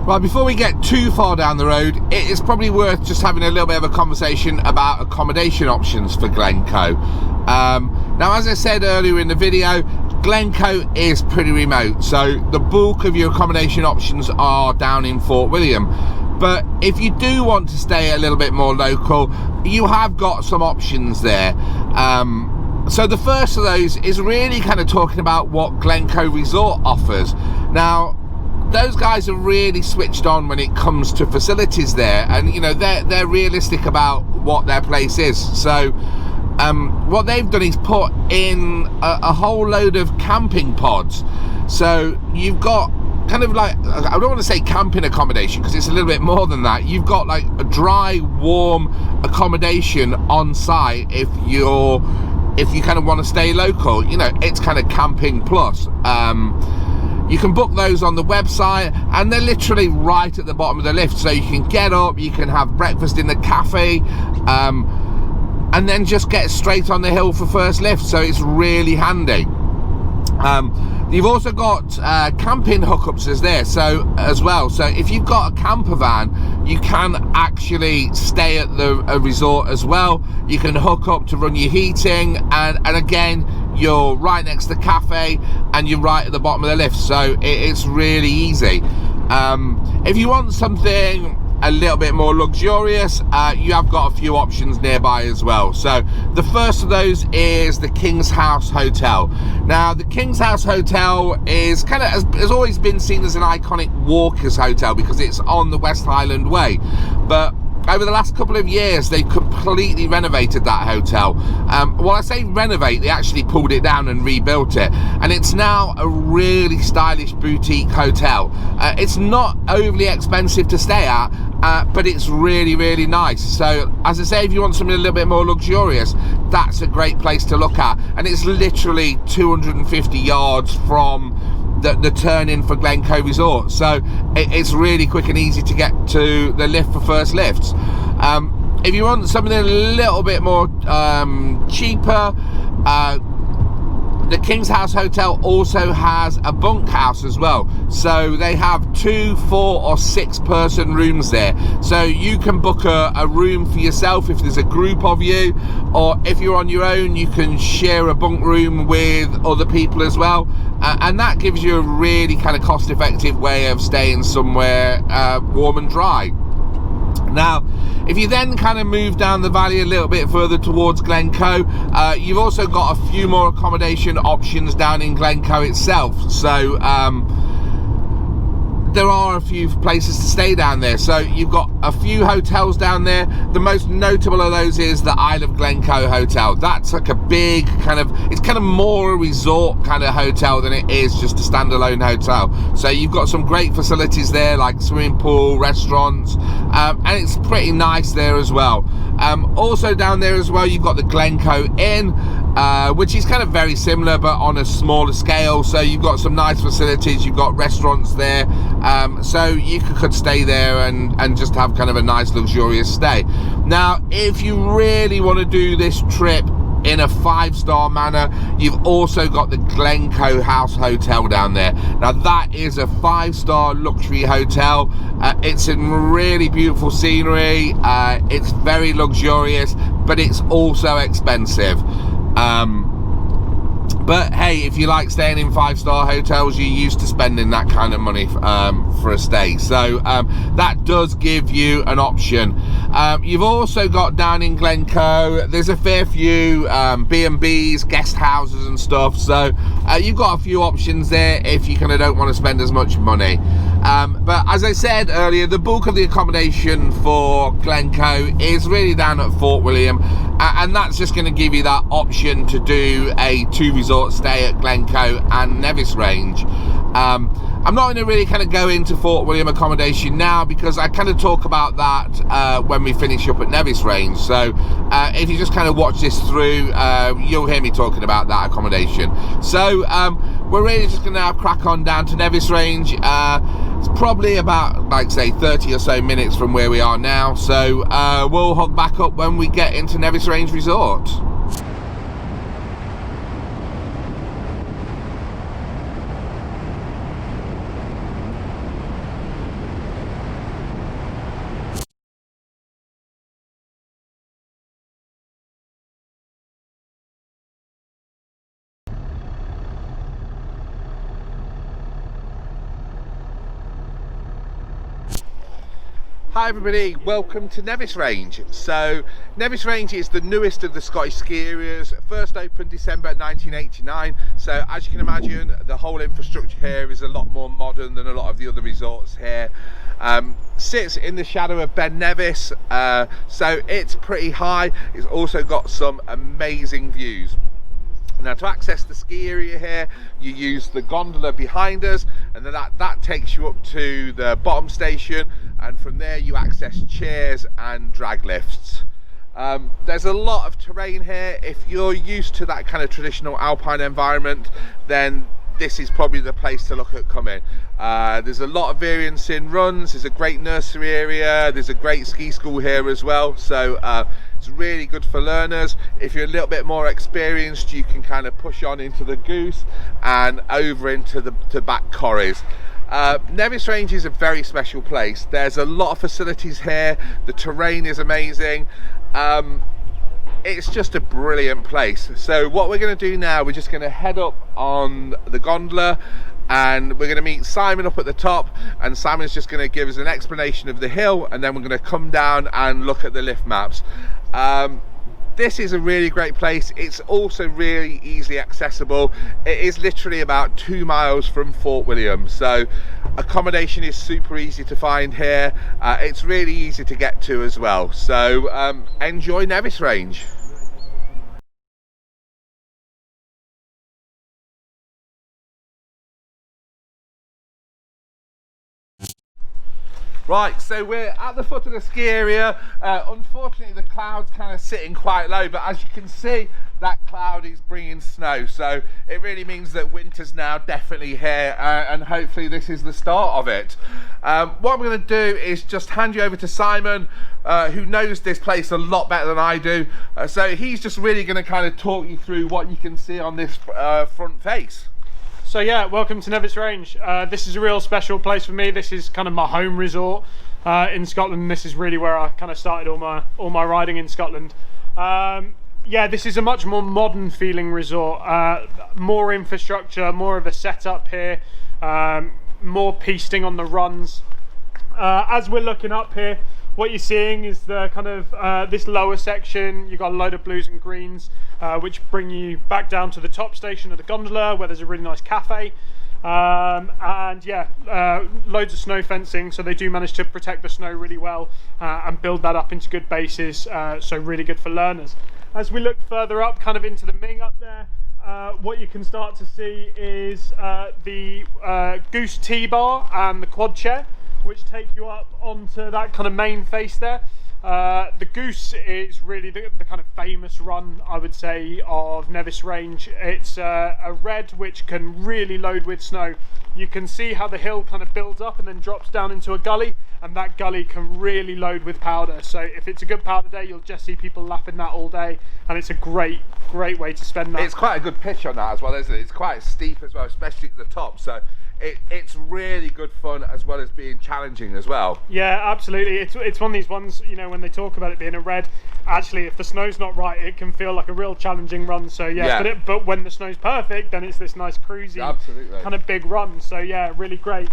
Well, before we get too far down the road, it is probably worth just having a little bit of a conversation about accommodation options for Glencoe. Now, as I said earlier in the video, Glencoe is pretty remote, so the bulk of your accommodation options are down in Fort William. But if you do want to stay a little bit more local, you have got some options there. So the first of those is really kind of talking about what Glencoe Resort offers. Now, those guys are really switched on when it comes to facilities there, and you know they're realistic about what their place is. So what they've done is put in a whole load of camping pods. So you've got kind of like, I don't want to say camping accommodation because it's a little bit more than that. You've got like a dry, warm accommodation on site if you kind of want to stay local. You know, it's kind of camping plus. You can book those on the website, and they're literally right at the bottom of the lift, so you can get up, you can have breakfast in the cafe, and then just get straight on the hill for first lift, so it's really handy. You've also got camping hookups as well, so if you've got a camper van, you can actually stay at a resort as well. You can hook up to run your heating, and again, you're right next to the cafe and you're right at the bottom of the lift, so it's really easy. If you want something a little bit more luxurious, you have got a few options nearby as well. So the first of those is the King's House Hotel. Now the King's House Hotel is kind of has always been seen as an iconic walkers hotel because it's on the West Highland Way, but over the last couple of years, they've completely renovated that hotel. Well, I say renovate, they actually pulled it down and rebuilt it, and it's now a really stylish boutique hotel. It's not overly expensive to stay at, but it's really, really nice. So, as I say, if you want something a little bit more luxurious, that's a great place to look at. And it's literally 250 yards from the turn in for Glencoe Resort, so it's really quick and easy to get to the lift for first lifts. If you want something a little bit more cheaper, the King's House Hotel also has a bunkhouse as well. So they have 2, 4 or 6 person rooms there. So you can book a room for yourself if there's a group of you, or if you're on your own, you can share a bunk room with other people as well. And that gives you a really kind of cost-effective way of staying somewhere warm and dry. Now, if you then kind of move down the valley a little bit further towards Glencoe, you've also got a few more accommodation options down in Glencoe itself. So there are a few places to stay down there. So you've got a few hotels down there. The most notable of those is the Isle of Glencoe Hotel. That's like a big kind of, it's kind of more a resort kind of hotel than it is just a standalone hotel. So you've got some great facilities there, like swimming pool, restaurants, and it's pretty nice there as well. Also down there as well, you've got the Glencoe Inn, which is kind of very similar but on a smaller scale. So you've got some nice facilities, you've got restaurants there, so you could stay there and just have kind of a nice luxurious stay. Now, if you really want to do this trip in a 5-star manner, you've also got the Glencoe House Hotel down there. Now that is a 5-star luxury hotel. It's in really beautiful scenery, it's very luxurious, but it's also expensive. But hey, if you like staying in 5-star hotels, you're used to spending that kind of money for a stay. So that does give you an option. You've also got down in Glencoe, there's a fair few B&Bs, guest houses and stuff. So you've got a few options there if you kind of don't want to spend as much money. But as I said earlier, the bulk of the accommodation for Glencoe is really down at Fort William, and that's just going to give you that option to do a 2-resort stay at Glencoe and Nevis Range. I'm not going to really kind of go into Fort William accommodation now, because I kind of talk about that when we finish up at Nevis Range. So if you just kind of watch this through, you'll hear me talking about that accommodation. So we're really just going to have crack on down to Nevis Range. It's probably about, like say, 30 or so minutes from where we are now. So we'll hug back up when we get into Nevis Range Resort. Hi everybody, welcome to Nevis Range. So Nevis Range is the newest of the Scottish ski areas, first opened December 1989. So as you can imagine, the whole infrastructure here is a lot more modern than a lot of the other resorts here. Sits in the shadow of Ben Nevis, so it's pretty high. It's also got some amazing views. Now, to access the ski area here, you use the gondola behind us, and then that takes you up to the bottom station, and from there you access chairs and drag lifts. There's a lot of terrain here. If you're used to that kind of traditional alpine environment, then this is probably the place to look at coming. There's a lot of variance in runs, there's a great nursery area, there's a great ski school here as well, so it's really good for learners. If you're a little bit more experienced, you can kind of push on into the Goose and over into the back corries. Nevis Range is a very special place. There's a lot of facilities here, the terrain is amazing. It's just a brilliant place. So what we're going to do now, we're just going to head up on the gondola, and we're going to meet Simon up at the top, and Simon's just going to give us an explanation of the hill, and then we're going to come down and look at the lift maps. this is a really great place. It's also really easily accessible. It is literally about 2 miles from Fort William, so accommodation is super easy to find here. It's really easy to get to as well, so enjoy Nevis Range. Right, so we're at the foot of the ski area. Unfortunately, the cloud's kind of sitting quite low, but as you can see, that cloud is bringing snow. So it really means that winter's now definitely here, and hopefully this is the start of it. What I'm going to do is just hand you over to Simon, who knows this place a lot better than I do. So he's just really going to kind of talk you through what you can see on this front face. So yeah, welcome to Nevis Range. This is a real special place for me. This is kind of my home resort in Scotland. This is really where I kind of started all my riding in Scotland. Yeah, this is a much more modern feeling resort. More infrastructure, more of a setup here, more pisting on the runs. As we're looking up here, what you're seeing is the kind of this lower section. You've got a load of blues and greens, which bring you back down to the top station of the gondola, where there's a really nice cafe. And yeah, loads of snow fencing, so they do manage to protect the snow really well and build that up into good bases, so really good for learners. As we look further up, kind of into the Ming up there, what you can start to see is the Goose T-bar and the quad chair, which take you up onto that kind of main face there. The Goose is really the kind of famous run, I would say, of Nevis Range. It's a red which can really load with snow. You can see how the hill kind of builds up and then drops down into a gully, and that gully can really load with powder. So if it's a good powder day, you'll just see people lapping that all day, and it's a great way to spend that. It's quite a good pitch on that as well, isn't it? It's quite steep as well, especially at the top, so it's really good fun as well as being challenging as well. Yeah, absolutely. It's one of these ones, you know, when they talk about it being a red, actually if the snow's not right, it can feel like a real challenging run. So yes, yeah. But when the snow's perfect, then it's this nice cruisy kind of big run. So yeah, really great.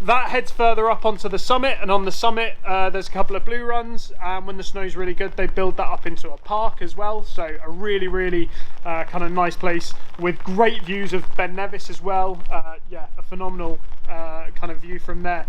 That heads further up onto the summit, and on the summit there's a couple of blue runs, and when the snow's really good they build that up into a park as well, so a really kind of nice place with great views of Ben Nevis as well. Yeah, a phenomenal kind of view from there.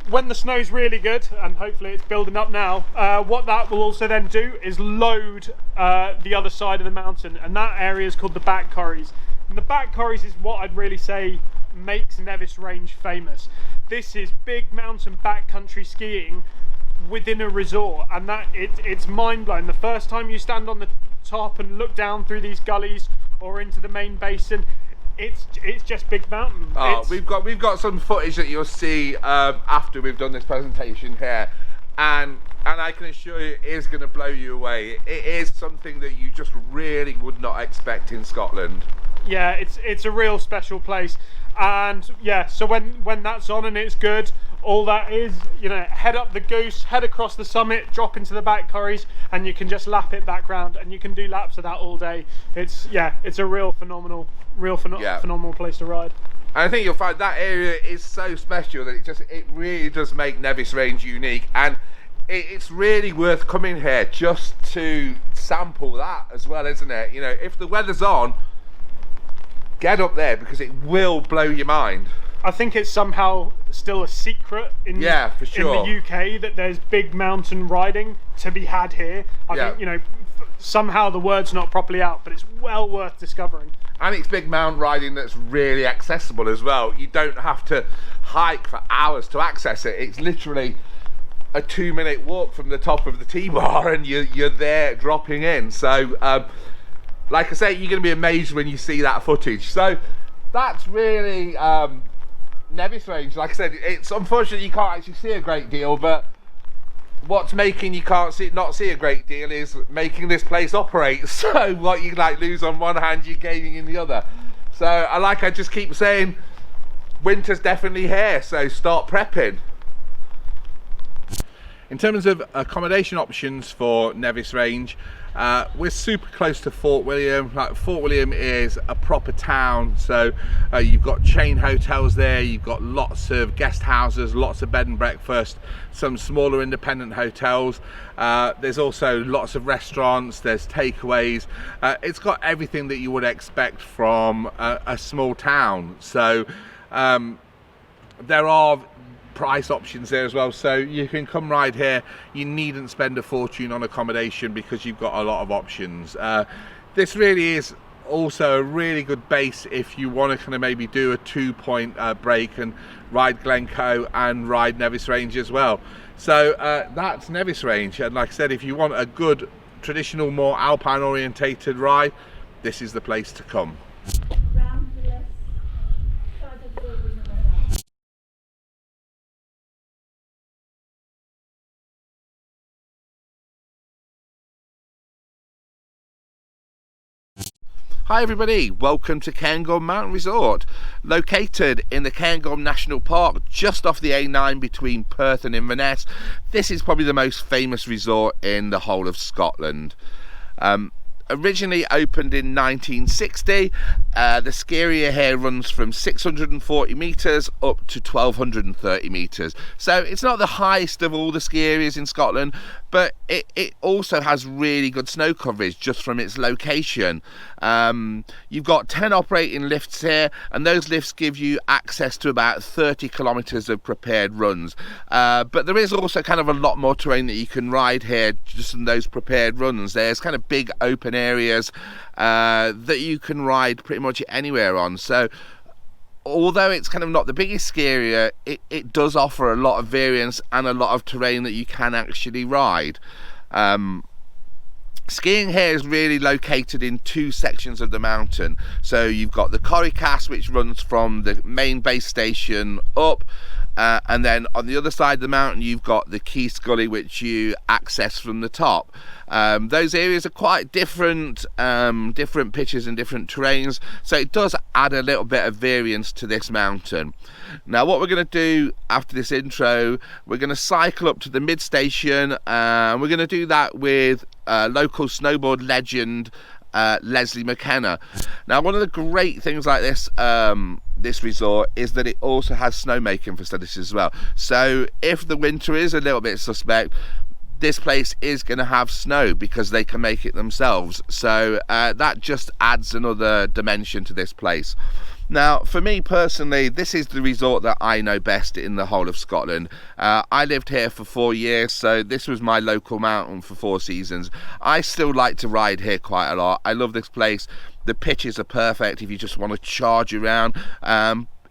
When the snow's really good, and hopefully it's building up now, what that will also then do is load the other side of the mountain, and that area is called the back corries. And the back corries is what I'd really say makes Nevis Range famous. This is big mountain backcountry skiing within a resort, and that it's mind-blowing. The first time you stand on the top and look down through these gullies or into the main basin, it's just big mountain. Oh, we've got some footage that you'll see after we've done this presentation here, and I can assure you it is going to blow you away. It is something that you just really would not expect in Scotland. Yeah, it's a real special place. And yeah, so when that's on and it's good, all that is, you know, head up the Goose, head across the summit, drop into the back corries, and you can just lap it back round, and you can do laps of that all day. It's a real phenomenal place to ride. And I think you'll find that area is so special that it really does make Nevis Range unique, and it's really worth coming here just to sample that as well, isn't it? You know, if the weather's on, get up there because it will blow your mind. I think it's somehow still a secret in the UK that there's big mountain riding to be had here. I think, you know, somehow the word's not properly out, but it's well worth discovering. And it's big mountain riding that's really accessible as well. You don't have to hike for hours to access it. It's literally a 2-minute walk from the top of the T-bar and you're there dropping in. So like I say, you're going to be amazed when you see that footage. So that's really Nevis Range. Like I said, it's unfortunate you can't actually see a great deal, but what's making you not see a great deal is making this place operate. So what you like lose on one hand, you're gaining in the other. So I just keep saying, winter's definitely here, so start prepping. In terms of accommodation options for Nevis Range, we're super close to Fort William. Like, Fort William is a proper town, so you've got chain hotels there, you've got lots of guest houses, lots of bed and breakfast, some smaller independent hotels. There's also lots of restaurants, there's takeaways. It's got everything that you would expect from a small town. So there are price options there as well, so you can come ride here. You needn't spend a fortune on accommodation because you've got a lot of options. This really is also a really good base if you want to kind of maybe do a 2-point break and ride Glencoe and ride Nevis Range as well. So that's Nevis Range, and like I said, if you want a good traditional, more alpine orientated ride, this is the place to come. Hi everybody, welcome to Cairngorm Mountain Resort, located in the Cairngorm National Park, just off the A9 between Perth and Inverness. This is probably the most famous resort in the whole of Scotland. Originally opened in 1960, the ski area here runs from 640 metres up to 1230 metres. So it's not the highest of all the ski areas in Scotland, but it also has really good snow coverage just from its location. You've got 10 operating lifts here, and those lifts give you access to about 30 kilometres of prepared runs. But there is also kind of a lot more terrain that you can ride here just in those prepared runs. There's kind of big open areas that you can ride pretty much anywhere on. So although it's kind of not the biggest ski area, it does offer a lot of variance and a lot of terrain that you can actually ride. Skiing here is really located in two sections of the mountain. So you've got the Corricas, which runs from the main base station up, and then on the other side of the mountain you've got the Key Scully, which you access from the top. Those areas are quite different, different pitches and different terrains, so it does add a little bit of variance to this mountain. Now what we're going to do after this intro, we're going to cycle up to the mid station, and we're going to do that with local snowboard legend Leslie McKenna. Now one of the great things like this this resort is that it also has snowmaking facilities as well. So if the winter is a little bit suspect, this place is going to have snow because they can make it themselves. So that just adds another dimension to this place. Now, for me personally, this is the resort that I know best in the whole of Scotland. I lived here for 4 years, so this was my local mountain for 4 seasons. I still like to ride here quite a lot. I love this place. The pitches are perfect if you just want to charge around.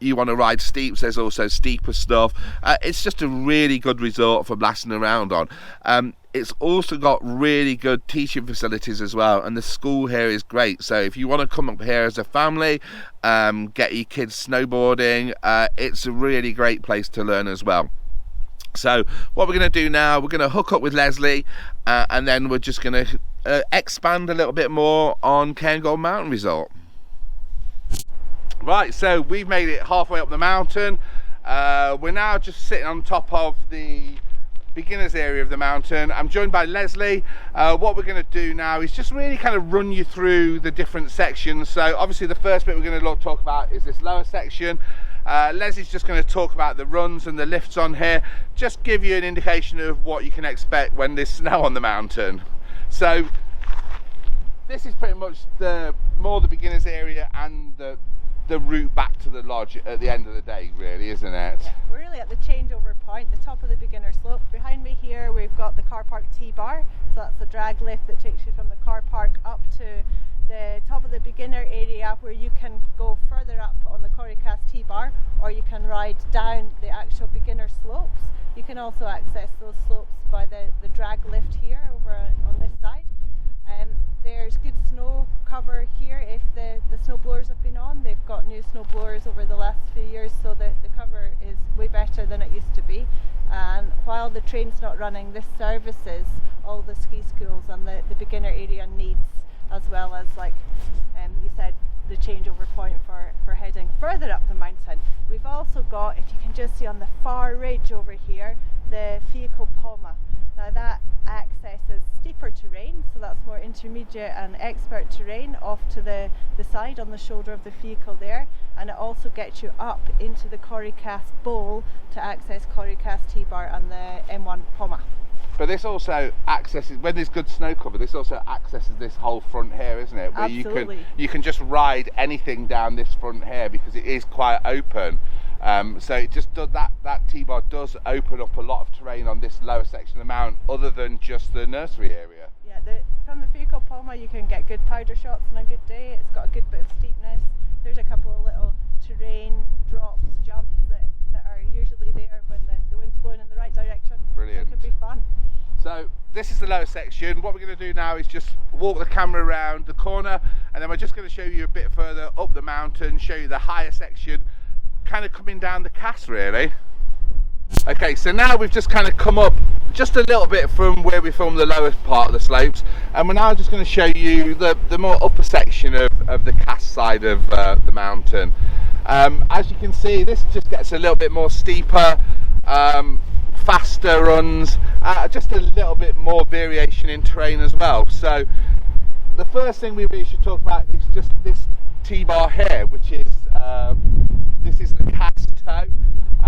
You want to ride steeps, there's also steeper stuff. It's just a really good resort for blasting around on. It's also got really good teaching facilities as well, and the school here is great. So if you want to come up here as a family, get your kids snowboarding, it's a really great place to learn as well. So what we're going to do now, we're going to hook up with Leslie, and then we're just going to expand a little bit more on Cairngorm Mountain Resort. Right, so we've made it halfway up the mountain. We're now just sitting on top of the beginners area of the mountain. I'm joined by Leslie. What we're going to do now is just really kind of run you through the different sections. So obviously the first bit we're going to talk about is this lower section. Leslie's just going to talk about the runs and the lifts on here, just give you an indication of what you can expect when there's snow on the mountain. So this is pretty much more the beginners area and the route back to the lodge at the end of the day, really, isn't it? Yeah, we're really at the changeover point, the top of the beginner slope. Behind me here we've got the car park T-bar, so that's the drag lift that takes you from the car park up to the top of the beginner area, where you can go further up on the Corricas T-bar, or you can ride down the actual beginner slopes. You can also access those slopes by the drag lift here over on this side. There's good snow cover here if the snow blowers have been on. They've got new snow blowers over the last few years, so the cover is way better than it used to be. And while the train's not running, this services all the ski schools and the beginner area needs, as well as, like you said, the changeover point for heading further up the mountain. We've also got, if you can just see on the far ridge over here, the vehicle Poma. Now that accesses steeper terrain, so that's more intermediate and expert terrain off to the side on the shoulder of the vehicle there, and it also gets you up into the Corrycast Bowl to access Corrycast T-Bar and the M1 Poma. But this also accesses, when there's good snow cover, this also accesses this whole front here, isn't it? Where Absolutely. you can just ride anything down this front here because it is quite open. So it just does that T-bar does open up a lot of terrain on this lower section of the mountain, other than just the nursery area. Yeah, from the vehicle Poma you can get good powder shots on a good day. It's got a good bit of steepness. There's a couple of little terrain drops, jumps that are usually there when the wind's blowing in the right direction. Brilliant. So it could be fun. So this is the lower section. What we're going to do now is just walk the camera around the corner, and then we're just going to show you a bit further up the mountain, show you the higher section, kind of coming down the cast really. Okay, so now we've just kind of come up just a little bit from where we filmed the lower part of the slopes, and we're now just going to show you the more upper section of the cast side of the mountain. As you can see, this just gets a little bit more steeper, faster runs, just a little bit more variation in terrain as well. So the first thing we really should talk about is just this T-bar here, which is this is the cast toe,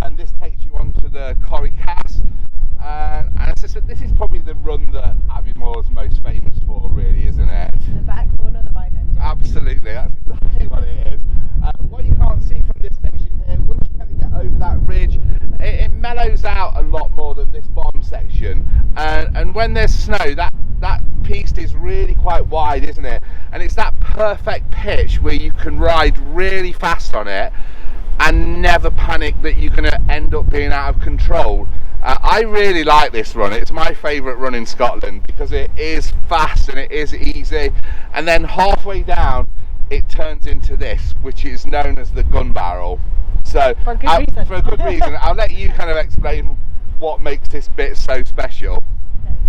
and this takes you onto the Corrycast, and this is probably the run that Aviemoore's most famous for, really, isn't it? The backbone of the mountain. Yeah. Absolutely, that's exactly what it is. What you can't see from this section here, once you kind of get over that ridge, it mellows out a lot more than this bottom section, and when there's snow, that piste is really quite wide, isn't it? And it's that perfect pitch where you can ride really fast on it and never panic that you're going to end up being out of control. I really like this run. It's my favourite run in Scotland because it is fast and it is easy, and then halfway down it turns into this, which is known as the gun barrel. So for a good reason. I'll let you kind of explain what makes this bit so special.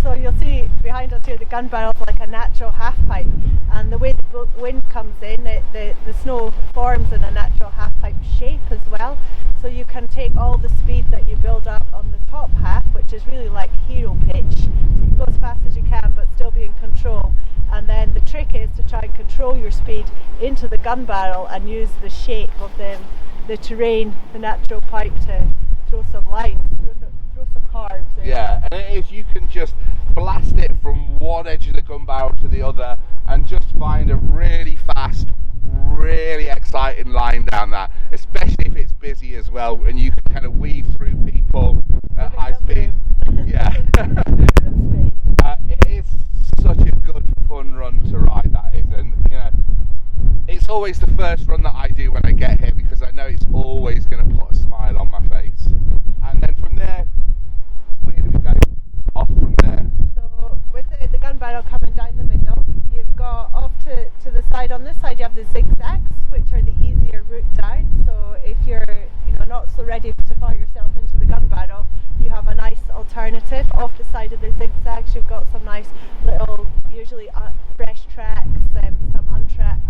So you'll see behind us here the gun barrel is like a natural half pipe, and the way the wind comes in, the snow forms in a natural half pipe shape as well. So you can take all the speed that you build up on the top half, which is really like hero pitch. So you go as fast as you can but still be in control. And then the trick is to try and control your speed into the gun barrel and use the shape of the terrain, the natural pipe, to throw some lines, throw some carves in. Yeah, and it is, you can just blast it from one edge of the gun barrel to the other and just find a really fast, really exciting line down that, especially if it's busy as well and you can kind of weave through people at high speed. Yeah. It is such a good fun run to ride, that is, and you know, it's always the first run that I do when I get here because I know it's always going to put a smile on my face. And then from there, where do we go off from there? So with the gun barrel coming down the middle, you've got off to the side. On this side you have the zigzags, which are the easier route down. So if you're not so ready to fire yourself into the gun barrel, you have a nice alternative. Off the side of the zigzags you've got some nice little, usually fresh tracks, some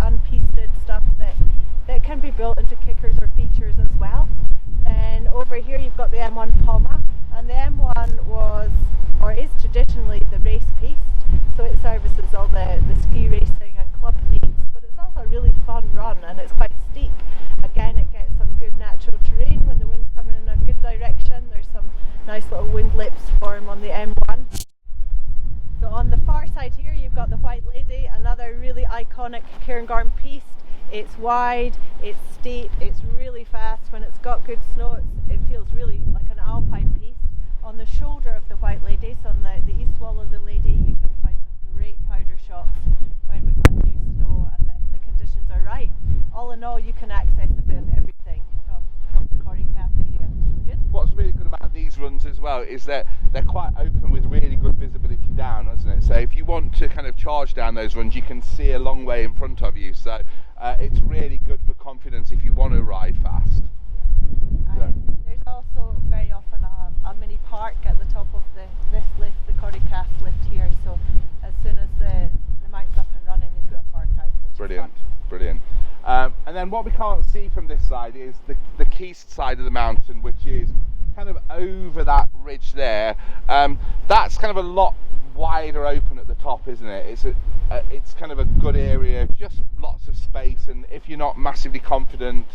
unpisted stuff that can be built into kickers or features as well. And over here you've got the M1 Poma, and the M1 was, or is traditionally, the race piste, so it services all the ski racing and club needs, but it's also a really fun run and it's quite steep. Again, it gets some good natural terrain when the wind's coming in a good direction. There's some nice little wind lips form on the M1. So on the far side here you've got the White Lady, another really iconic Cairngorm piste. It's wide, it's steep, it's really fast. When it's got good snow, it feels really like an alpine piste. On the shoulder of the White Lady, so on the east wall of the Lady, you can find some great powder shots when we've had new snow and the conditions are right. All in all, you can access a bit of everything from the Corrycast area. Good. What's really good about these runs as well is that they're quite open with really good visibility down, isn't it? So if you want to kind of charge down those runs, you can see a long way in front of you. So it's really good for confidence if you want to ride fast. Yeah. There's also very often a mini park at the top of this lift, the Corrycast lift here. So as soon as the mountain's up and running, they put a park out. Brilliant, brilliant. And then what we can't see from this side is the Keast side of the mountain, which is kind of over that ridge there, that's kind of a lot wider open at the top, isn't it? It's kind of a good area, just lots of space, and if you're not massively confident,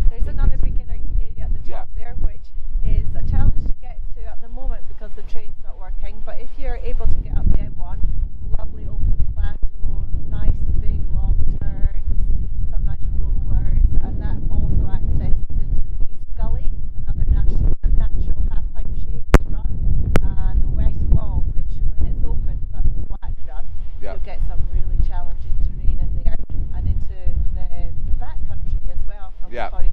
there's another beginner area at the top there, which is a challenge to get to at the moment because the train's not working. But if you're able to get up the M1, lovely open plateau, nice big long turns, some nice rollers, and that also accesses into the East Gully, another natural half-pipe shaped run, and the West Wall, which when it's open, that's the black run, you'll get some really challenging terrain in there, and into the backcountry as well from the Corrie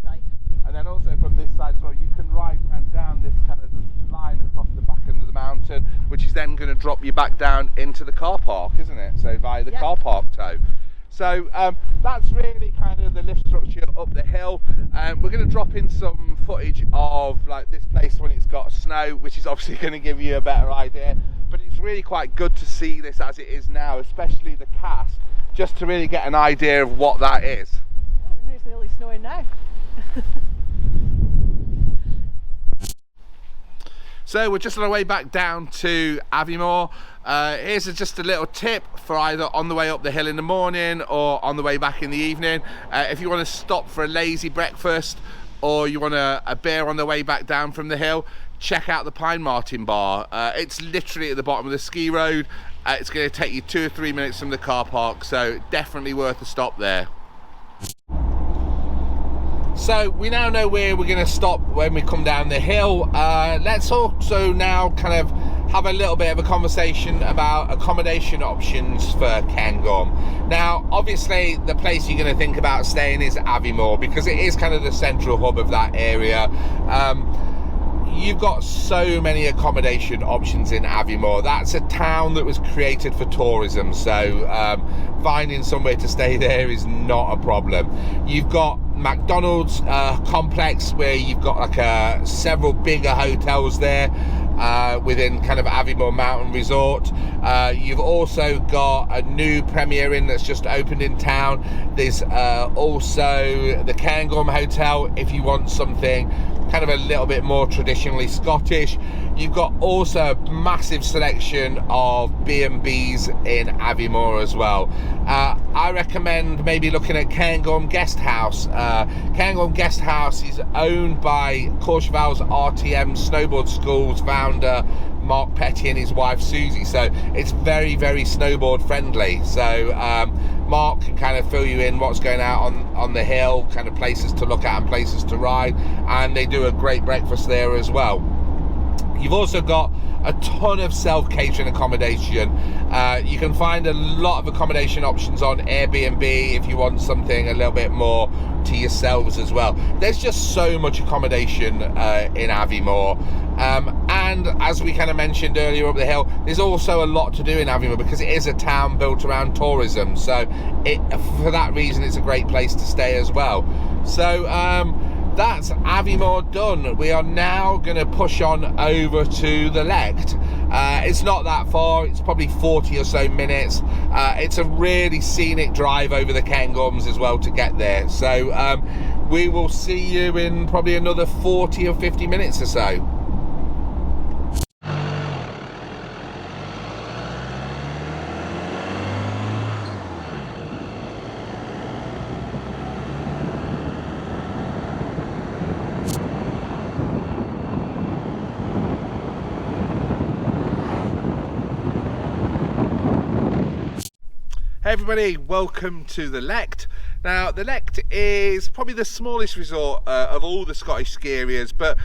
side. And then also from this side as well, you can ride down this kind of line across the back end of the mountain, which is then going to drop you back down into the car park, isn't it? So via the car park tow. So that's really kind of the lift structure up the hill. We're going to drop in some footage of like this place when it's got snow, which is obviously going to give you a better idea. But it's really quite good to see this as it is now, especially the cast, just to really get an idea of what that is. Oh, it's nearly snowing now. So we're just on our way back down to Aviemore. Here's just a little tip for either on the way up the hill in the morning or on the way back in the evening. If you want to stop for a lazy breakfast or you want a beer on the way back down from the hill, check out the Pine Martin bar. It's literally at the bottom of the ski road. It's going to take you 2 or 3 minutes from the car park, so definitely worth a stop there. So we now know where we're going to stop when we come down the hill. Let's also now kind of have a little bit of a conversation about accommodation options for Cairngorm. Now, obviously, the place you're going to think about staying is Aviemore because it is kind of the central hub of that area. You've got so many accommodation options in Aviemore. That's a town that was created for tourism, so finding somewhere to stay there is not a problem. You've got McDonald's complex where you've got like several bigger hotels there within kind of Aviemore Mountain Resort. You've also got a new Premier Inn that's just opened in town. There's also the Cairngorm Hotel if you want something kind of a little bit more traditionally Scottish. You've got also a massive selection of B&Bs in Aviemore as well. I recommend maybe looking at Cairngorm Guest House. Cairngorm Guest House is owned by Courchevel's RTM Snowboard School's founder Mark Petty and his wife Susie, so it's very, very snowboard friendly. So Mark can kind of fill you in what's going out on the hill, kind of places to look at and places to ride, and they do a great breakfast there as well. You've also got a ton of self-catering accommodation. You can find a lot of accommodation options on Airbnb if you want something a little bit more to yourselves as well. There's just so much accommodation in Aviemore. And as we kind of mentioned earlier up the hill, there's also a lot to do in Aviemore because it is a town built around tourism. So for that reason, it's a great place to stay as well. So that's Aviemore done. We are now going to push on over to the Lecht. It's not that far, it's probably 40 or so minutes. It's a really scenic drive over the Cairngorms as well to get there. So we will see you in probably another 40 or 50 minutes or so. Hey everybody, welcome to the Lecht. Now the Lecht is probably the smallest resort of all the Scottish ski areas, but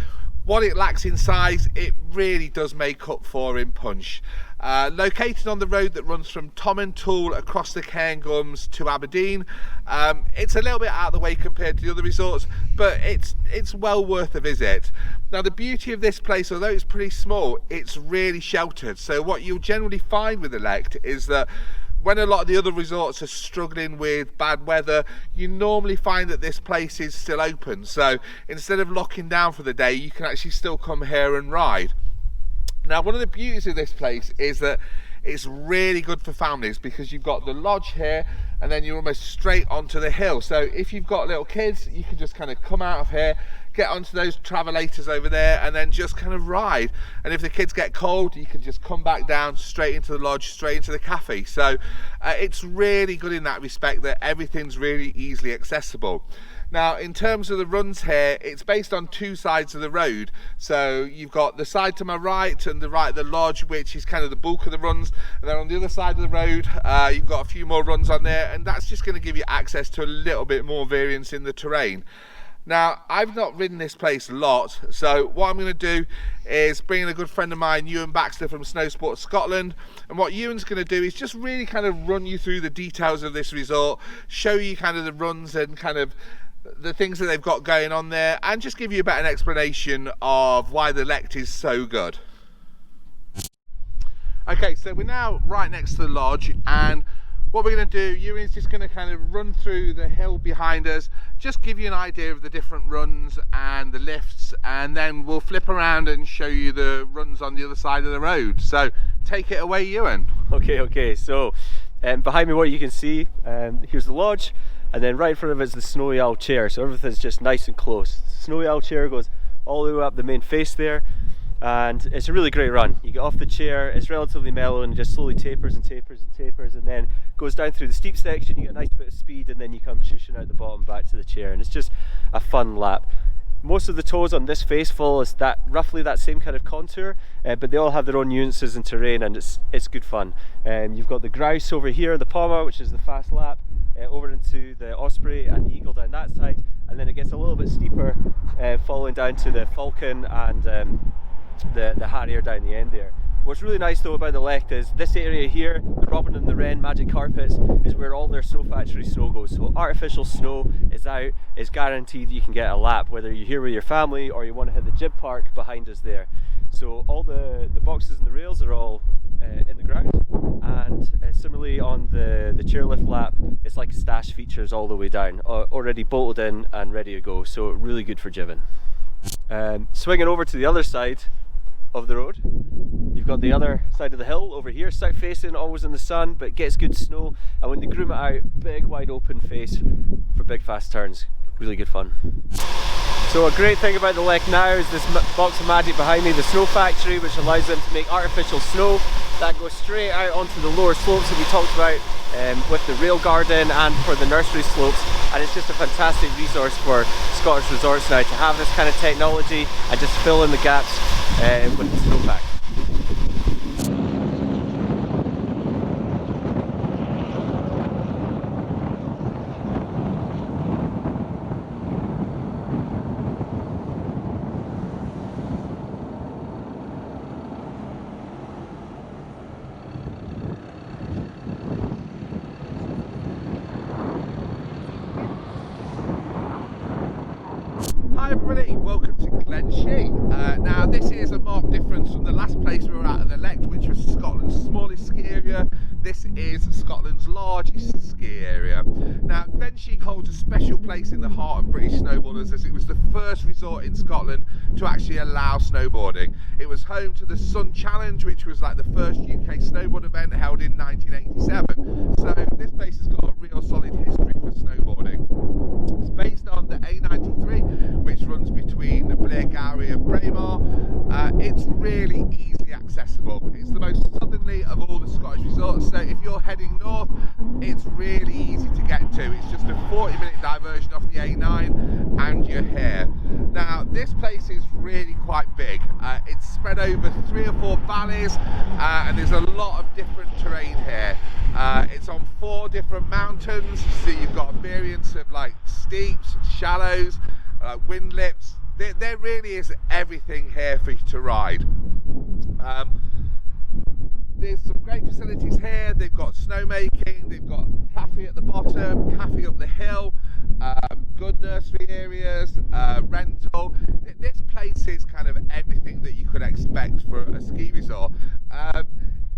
what it lacks in size it really does make up for in punch. Located on the road that runs from Tomintoul across the Cairngorms to Aberdeen, it's a little bit out of the way compared to the other resorts, but it's well worth a visit. Now the beauty of this place, although it's pretty small, it's really sheltered. So what you'll generally find with the Lecht is that when a lot of the other resorts are struggling with bad weather, you normally find that this place is still open. So instead of locking down for the day, you can actually still come here and ride. Now, one of the beauties of this place is that it's really good for families because you've got the lodge here and then you're almost straight onto the hill. So if you've got little kids, you can just kind of come out of here, get onto those travelators over there and then just kind of ride. And if the kids get cold, you can just come back down straight into the lodge, straight into the cafe. So it's really good in that respect, that everything's really easily accessible. Now, in terms of the runs here, it's based on two sides of the road. So you've got the side to my right and the right of the lodge, which is kind of the bulk of the runs. And then on the other side of the road, you've got a few more runs on there, and that's just going to give you access to a little bit more variance in the terrain. Now, I've not ridden this place a lot, so what I'm going to do is bring in a good friend of mine, Ewan Baxter from Snowsport Scotland, and what Ewan's going to do is just really kind of run you through the details of this resort, show you kind of the runs and kind of the things that they've got going on there, and just give you a better explanation of why the Lecht is so good. Okay, so we're now right next to the lodge, and what we're going to do, Ewan is just going to kind of run through the hill behind us, just give you an idea of the different runs and the lifts, and then we'll flip around and show you the runs on the other side of the road. So take it away, Ewan. Okay, so behind me what you can see, here's the lodge, and then right in front of it is the Snowy Owl chair, so everything's just nice and close. The Snowy Owl chair goes all the way up the main face there, and it's a really great run. You get off the chair, it's relatively mellow and just slowly tapers and tapers and tapers, and then goes down through the steep section, you get a nice bit of speed, and then you come shooshing out the bottom back to the chair, and it's just a fun lap. Most of the toes on this face follow roughly that same kind of contour, but they all have their own nuances in terrain, and it's good fun. You've got the grouse over here, the Palma, which is the fast lap, over into the Osprey and the Eagle down that side, and then it gets a little bit steeper, following down to the Falcon and the Harrier down the end there. What's really nice though about the Lecht is this area here, the Robin and the Wren Magic Carpets, is where all their snow factory snow goes. So artificial snow is out, it's guaranteed you can get a lap, whether you're here with your family or you want to hit the Jib Park behind us there. So all the boxes and the rails are all in the ground, and similarly on the chairlift lap, it's like stash features all the way down, already bolted in and ready to go, so really good for jibbing. Swinging over to the other side of the road, you've got the other side of the hill over here, south facing, always in the sun, but gets good snow, and when they groom it out, big wide open face for big fast turns. Really good fun. So a great thing about the Lecht now is this box of magic behind me, the snow factory, which allows them to make artificial snow that goes straight out onto the lower slopes that we talked about, with the rail garden and for the nursery slopes, and it's just a fantastic resource for Scottish resorts now to have this kind of technology and just fill in the gaps with the snowpack. Hi everybody, welcome to Glenshee. Now this is a marked difference from the last place we were at the Lecht, which was Scotland's smallest ski area. This is Scotland's largest ski area. Now Glenshee holds a special place in the heart of British snowboarders, as it was the first resort in Scotland to actually allow snowboarding. It was home to the Sun Challenge, which was like the first UK snowboard event held in 1987. So this place has got a real solid history for snowboarding. It's based on the A93, which runs between Blairgowrie and Braemar. It's really easily accessible. It's the most southerly of all the Scottish resorts, so if you're heading north, it's really easy to get to. It's just a 40-minute diversion off the A9 and you're here. Now this place is really quite big. It's spread over 3 or 4 valleys, and there's a lot of different terrain here. It's on 4 different mountains, so you've got a variance of like steeps, shallows, wind lips. There really is everything here for you to ride. There's some great facilities here. They've got snowmaking, they've got cafe at the bottom, cafe up the hill, good nursery areas, rental. This place is kind of everything that you could expect for a ski resort.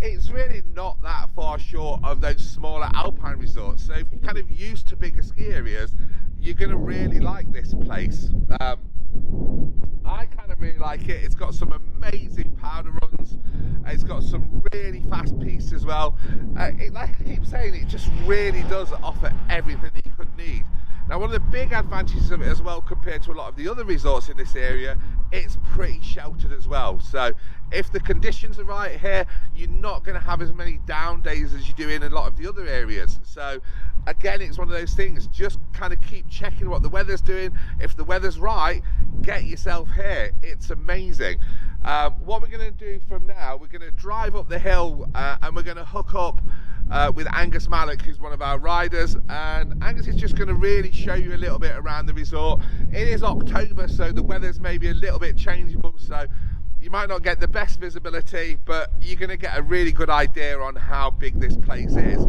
It's really not that far short of those smaller alpine resorts, so if you're kind of used to bigger ski areas, you're going to really like this place. I kind of really like it. It's got some amazing powder runs, it's got some really fast piste as well. Like I keep saying, it just really does offer everything that you could need. Now, one of the big advantages of it as well, compared to a lot of the other resorts in this area, it's pretty sheltered as well. So if the conditions are right here, you're not going to have as many down days as you do in a lot of the other areas. So again, it's one of those things, just kind of keep checking what the weather's doing. If the weather's right, get yourself here. It's amazing. What we're going to do from now, we're going to drive up the hill and we're going to hook up with Angus Mallock, who's one of our riders, and Angus is just going to really show you a little bit around the resort. It is October, so the weather's maybe a little bit changeable, so you might not get the best visibility, but you're going to get a really good idea on how big this place is.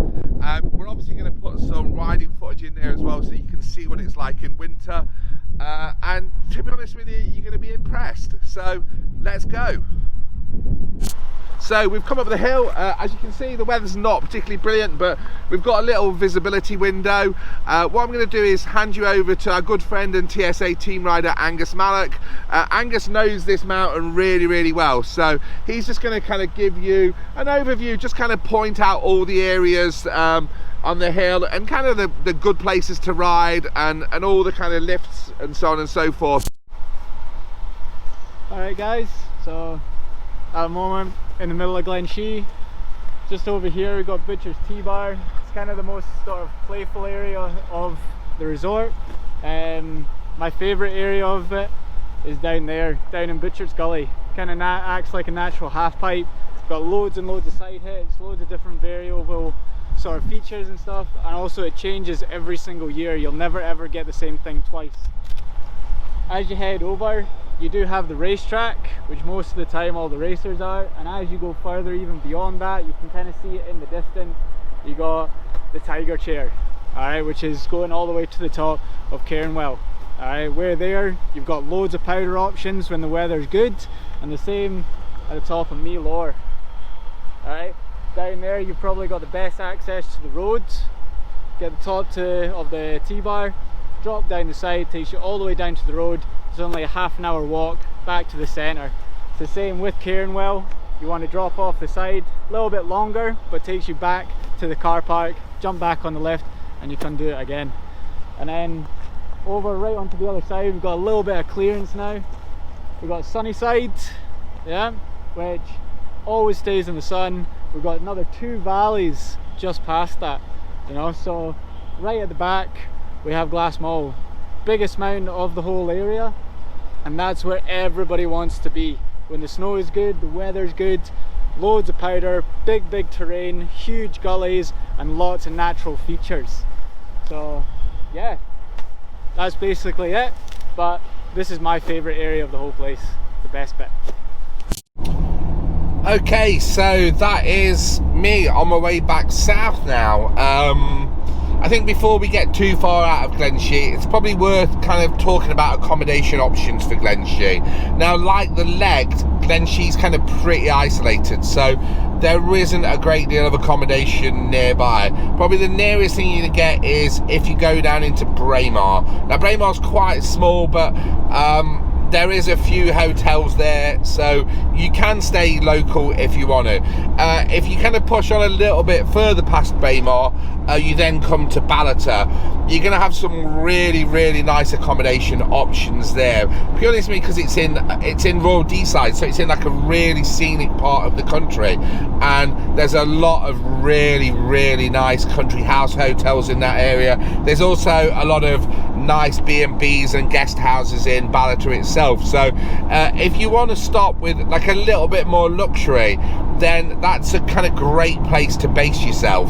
We're obviously going to put some riding footage in there as well, so you can see what it's like in winter, and to be honest with you, you're going to be impressed. So let's go. So we've come up the hill. As you can see, the weather's not particularly brilliant, but we've got a little visibility window. What I'm going to do is hand you over to our good friend and TSA team rider, Angus Mallock. Angus knows this mountain really, really well. So he's just going to kind of give you an overview, just kind of point out all the areas on the hill and kind of the good places to ride and all the kind of lifts and so on and so forth. Alright guys, so at the moment in the middle of Glenshee, just over here we've got Butcher's T-Bar. It's kind of the most sort of playful area of the resort. My favourite area of it is down there, down in Butcher's Gully. Kind of acts like a natural half pipe. Got loads and loads of side hits, loads of different variable sort of features and stuff, and also it changes every single year. You'll never ever get the same thing twice. As you head over, you do have the racetrack, which most of the time all the racers are, and as you go further even beyond that, you can kind of see it in the distance. You got the Tiger Chair, alright, which is going all the way to the top of Cairngorm. Alright, where there, you've got loads of powder options when the weather's good, and the same at the top of Mee Lore. Alright, down there you've probably got the best access to the roads. Get the top of the T-Bar, drop down the side, takes you all the way down to the road. It's only a half an hour walk back to the centre. It's the same with Cairngorm. You want to drop off the side, a little bit longer, but takes you back to the car park, jump back on the lift, and you can do it again. And then over right onto the other side, we've got a little bit of clearance now. We've got Sunnyside, yeah, which always stays in the sun. We've got another 2 valleys just past that, you know, so right at the back we have Glass Mall, biggest mountain of the whole area, and that's where everybody wants to be when the snow is good, the weather's good, loads of powder, big terrain, huge gullies, and lots of natural features. So yeah, that's basically it, but this is my favorite area of the whole place. It's the best bit. Okay, so that is me on my way back south now. I think before we get too far out of Glenshee, it's probably worth kind of talking about accommodation options for Glenshee. Now, like the Lecht, Glenshee's kind of pretty isolated, so there isn't a great deal of accommodation nearby. Probably the nearest thing you can get is if you go down into Braemar. Now, Braemar's quite small, but there is a few hotels there, so you can stay local if you want to. If you kind of push on a little bit further past Braemar, you then come to Ballater. You're going to have some really nice accommodation options there. Purely because it's in Royal Deeside, so it's in like a really scenic part of the country, and there's a lot of really nice country house hotels in that area. There's also a lot of nice B&Bs and guest houses in Ballater itself. So if you want to stop with like a little bit more luxury, then that's a kind of great place to base yourself.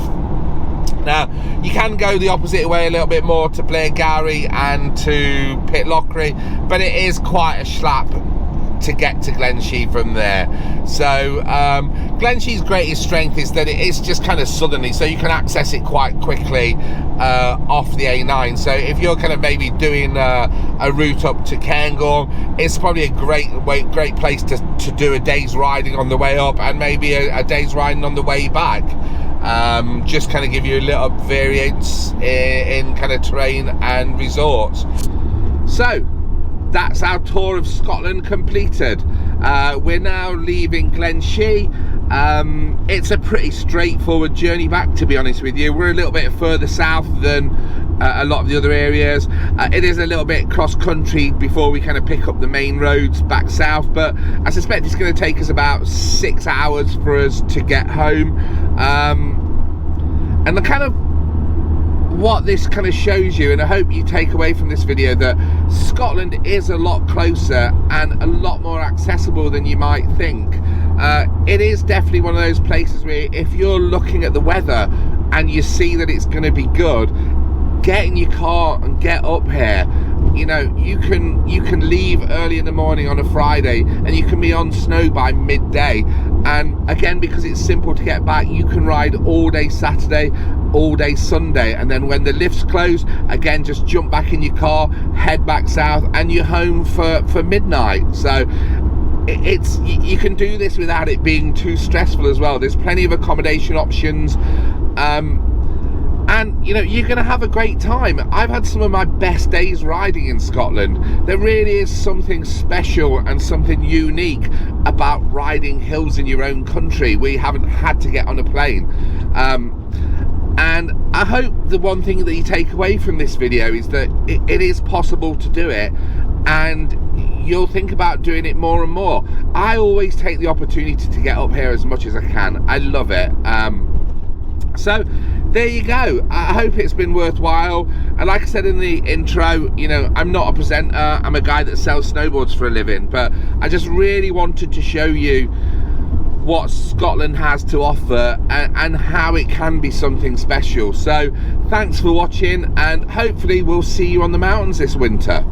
Now, you can go the opposite way a little bit more to Blairgowrie and to Pitlochry, but it is quite a schlap to get to Glenshee from there. So Glenshee's greatest strength is that it is just kind of southerly, so you can access it quite quickly off the A9. So if you're kind of maybe doing a route up to Cairngorm, it's probably a great place to do a day's riding on the way up and maybe a day's riding on the way back. Just kind of give you a little variance in kind of terrain and resorts. So that's our tour of Scotland completed. We're now leaving Glenshee. It's a pretty straightforward journey back, to be honest with you. We're a little bit further south than a lot of the other areas. It is a little bit cross country before we kind of pick up the main roads back south, but I suspect it's going to take us about 6 hours for us to get home. And the kind of what this kind of shows you, and I hope you take away from this video, that Scotland is a lot closer and a lot more accessible than you might think. It is definitely one of those places where if you're looking at the weather and you see that it's going to be good, get in your car and get up here. You know, you can leave early in the morning on a Friday and you can be on snow by midday, and again, because it's simple to get back, you can ride all day Saturday, all day Sunday, and then when the lifts close, again, just jump back in your car, head back south, and you're home for midnight. So it's, you can do this without it being too stressful as well. There's plenty of accommodation options, and you know, you're gonna have a great time. I've had some of my best days riding in Scotland. There really is something special and something unique about riding hills in your own country where you haven't had to get on a plane. And I hope the one thing that you take away from this video is that it is possible to do it, and you'll think about doing it more and more. I always take the opportunity to get up here as much as I can. I love it. So there you go. I hope it's been worthwhile. And like I said in the intro, you know, I'm not a presenter, I'm a guy that sells snowboards for a living, but I just really wanted to show you what Scotland has to offer and how it can be something special. So thanks for watching, and hopefully we'll see you on the mountains this winter.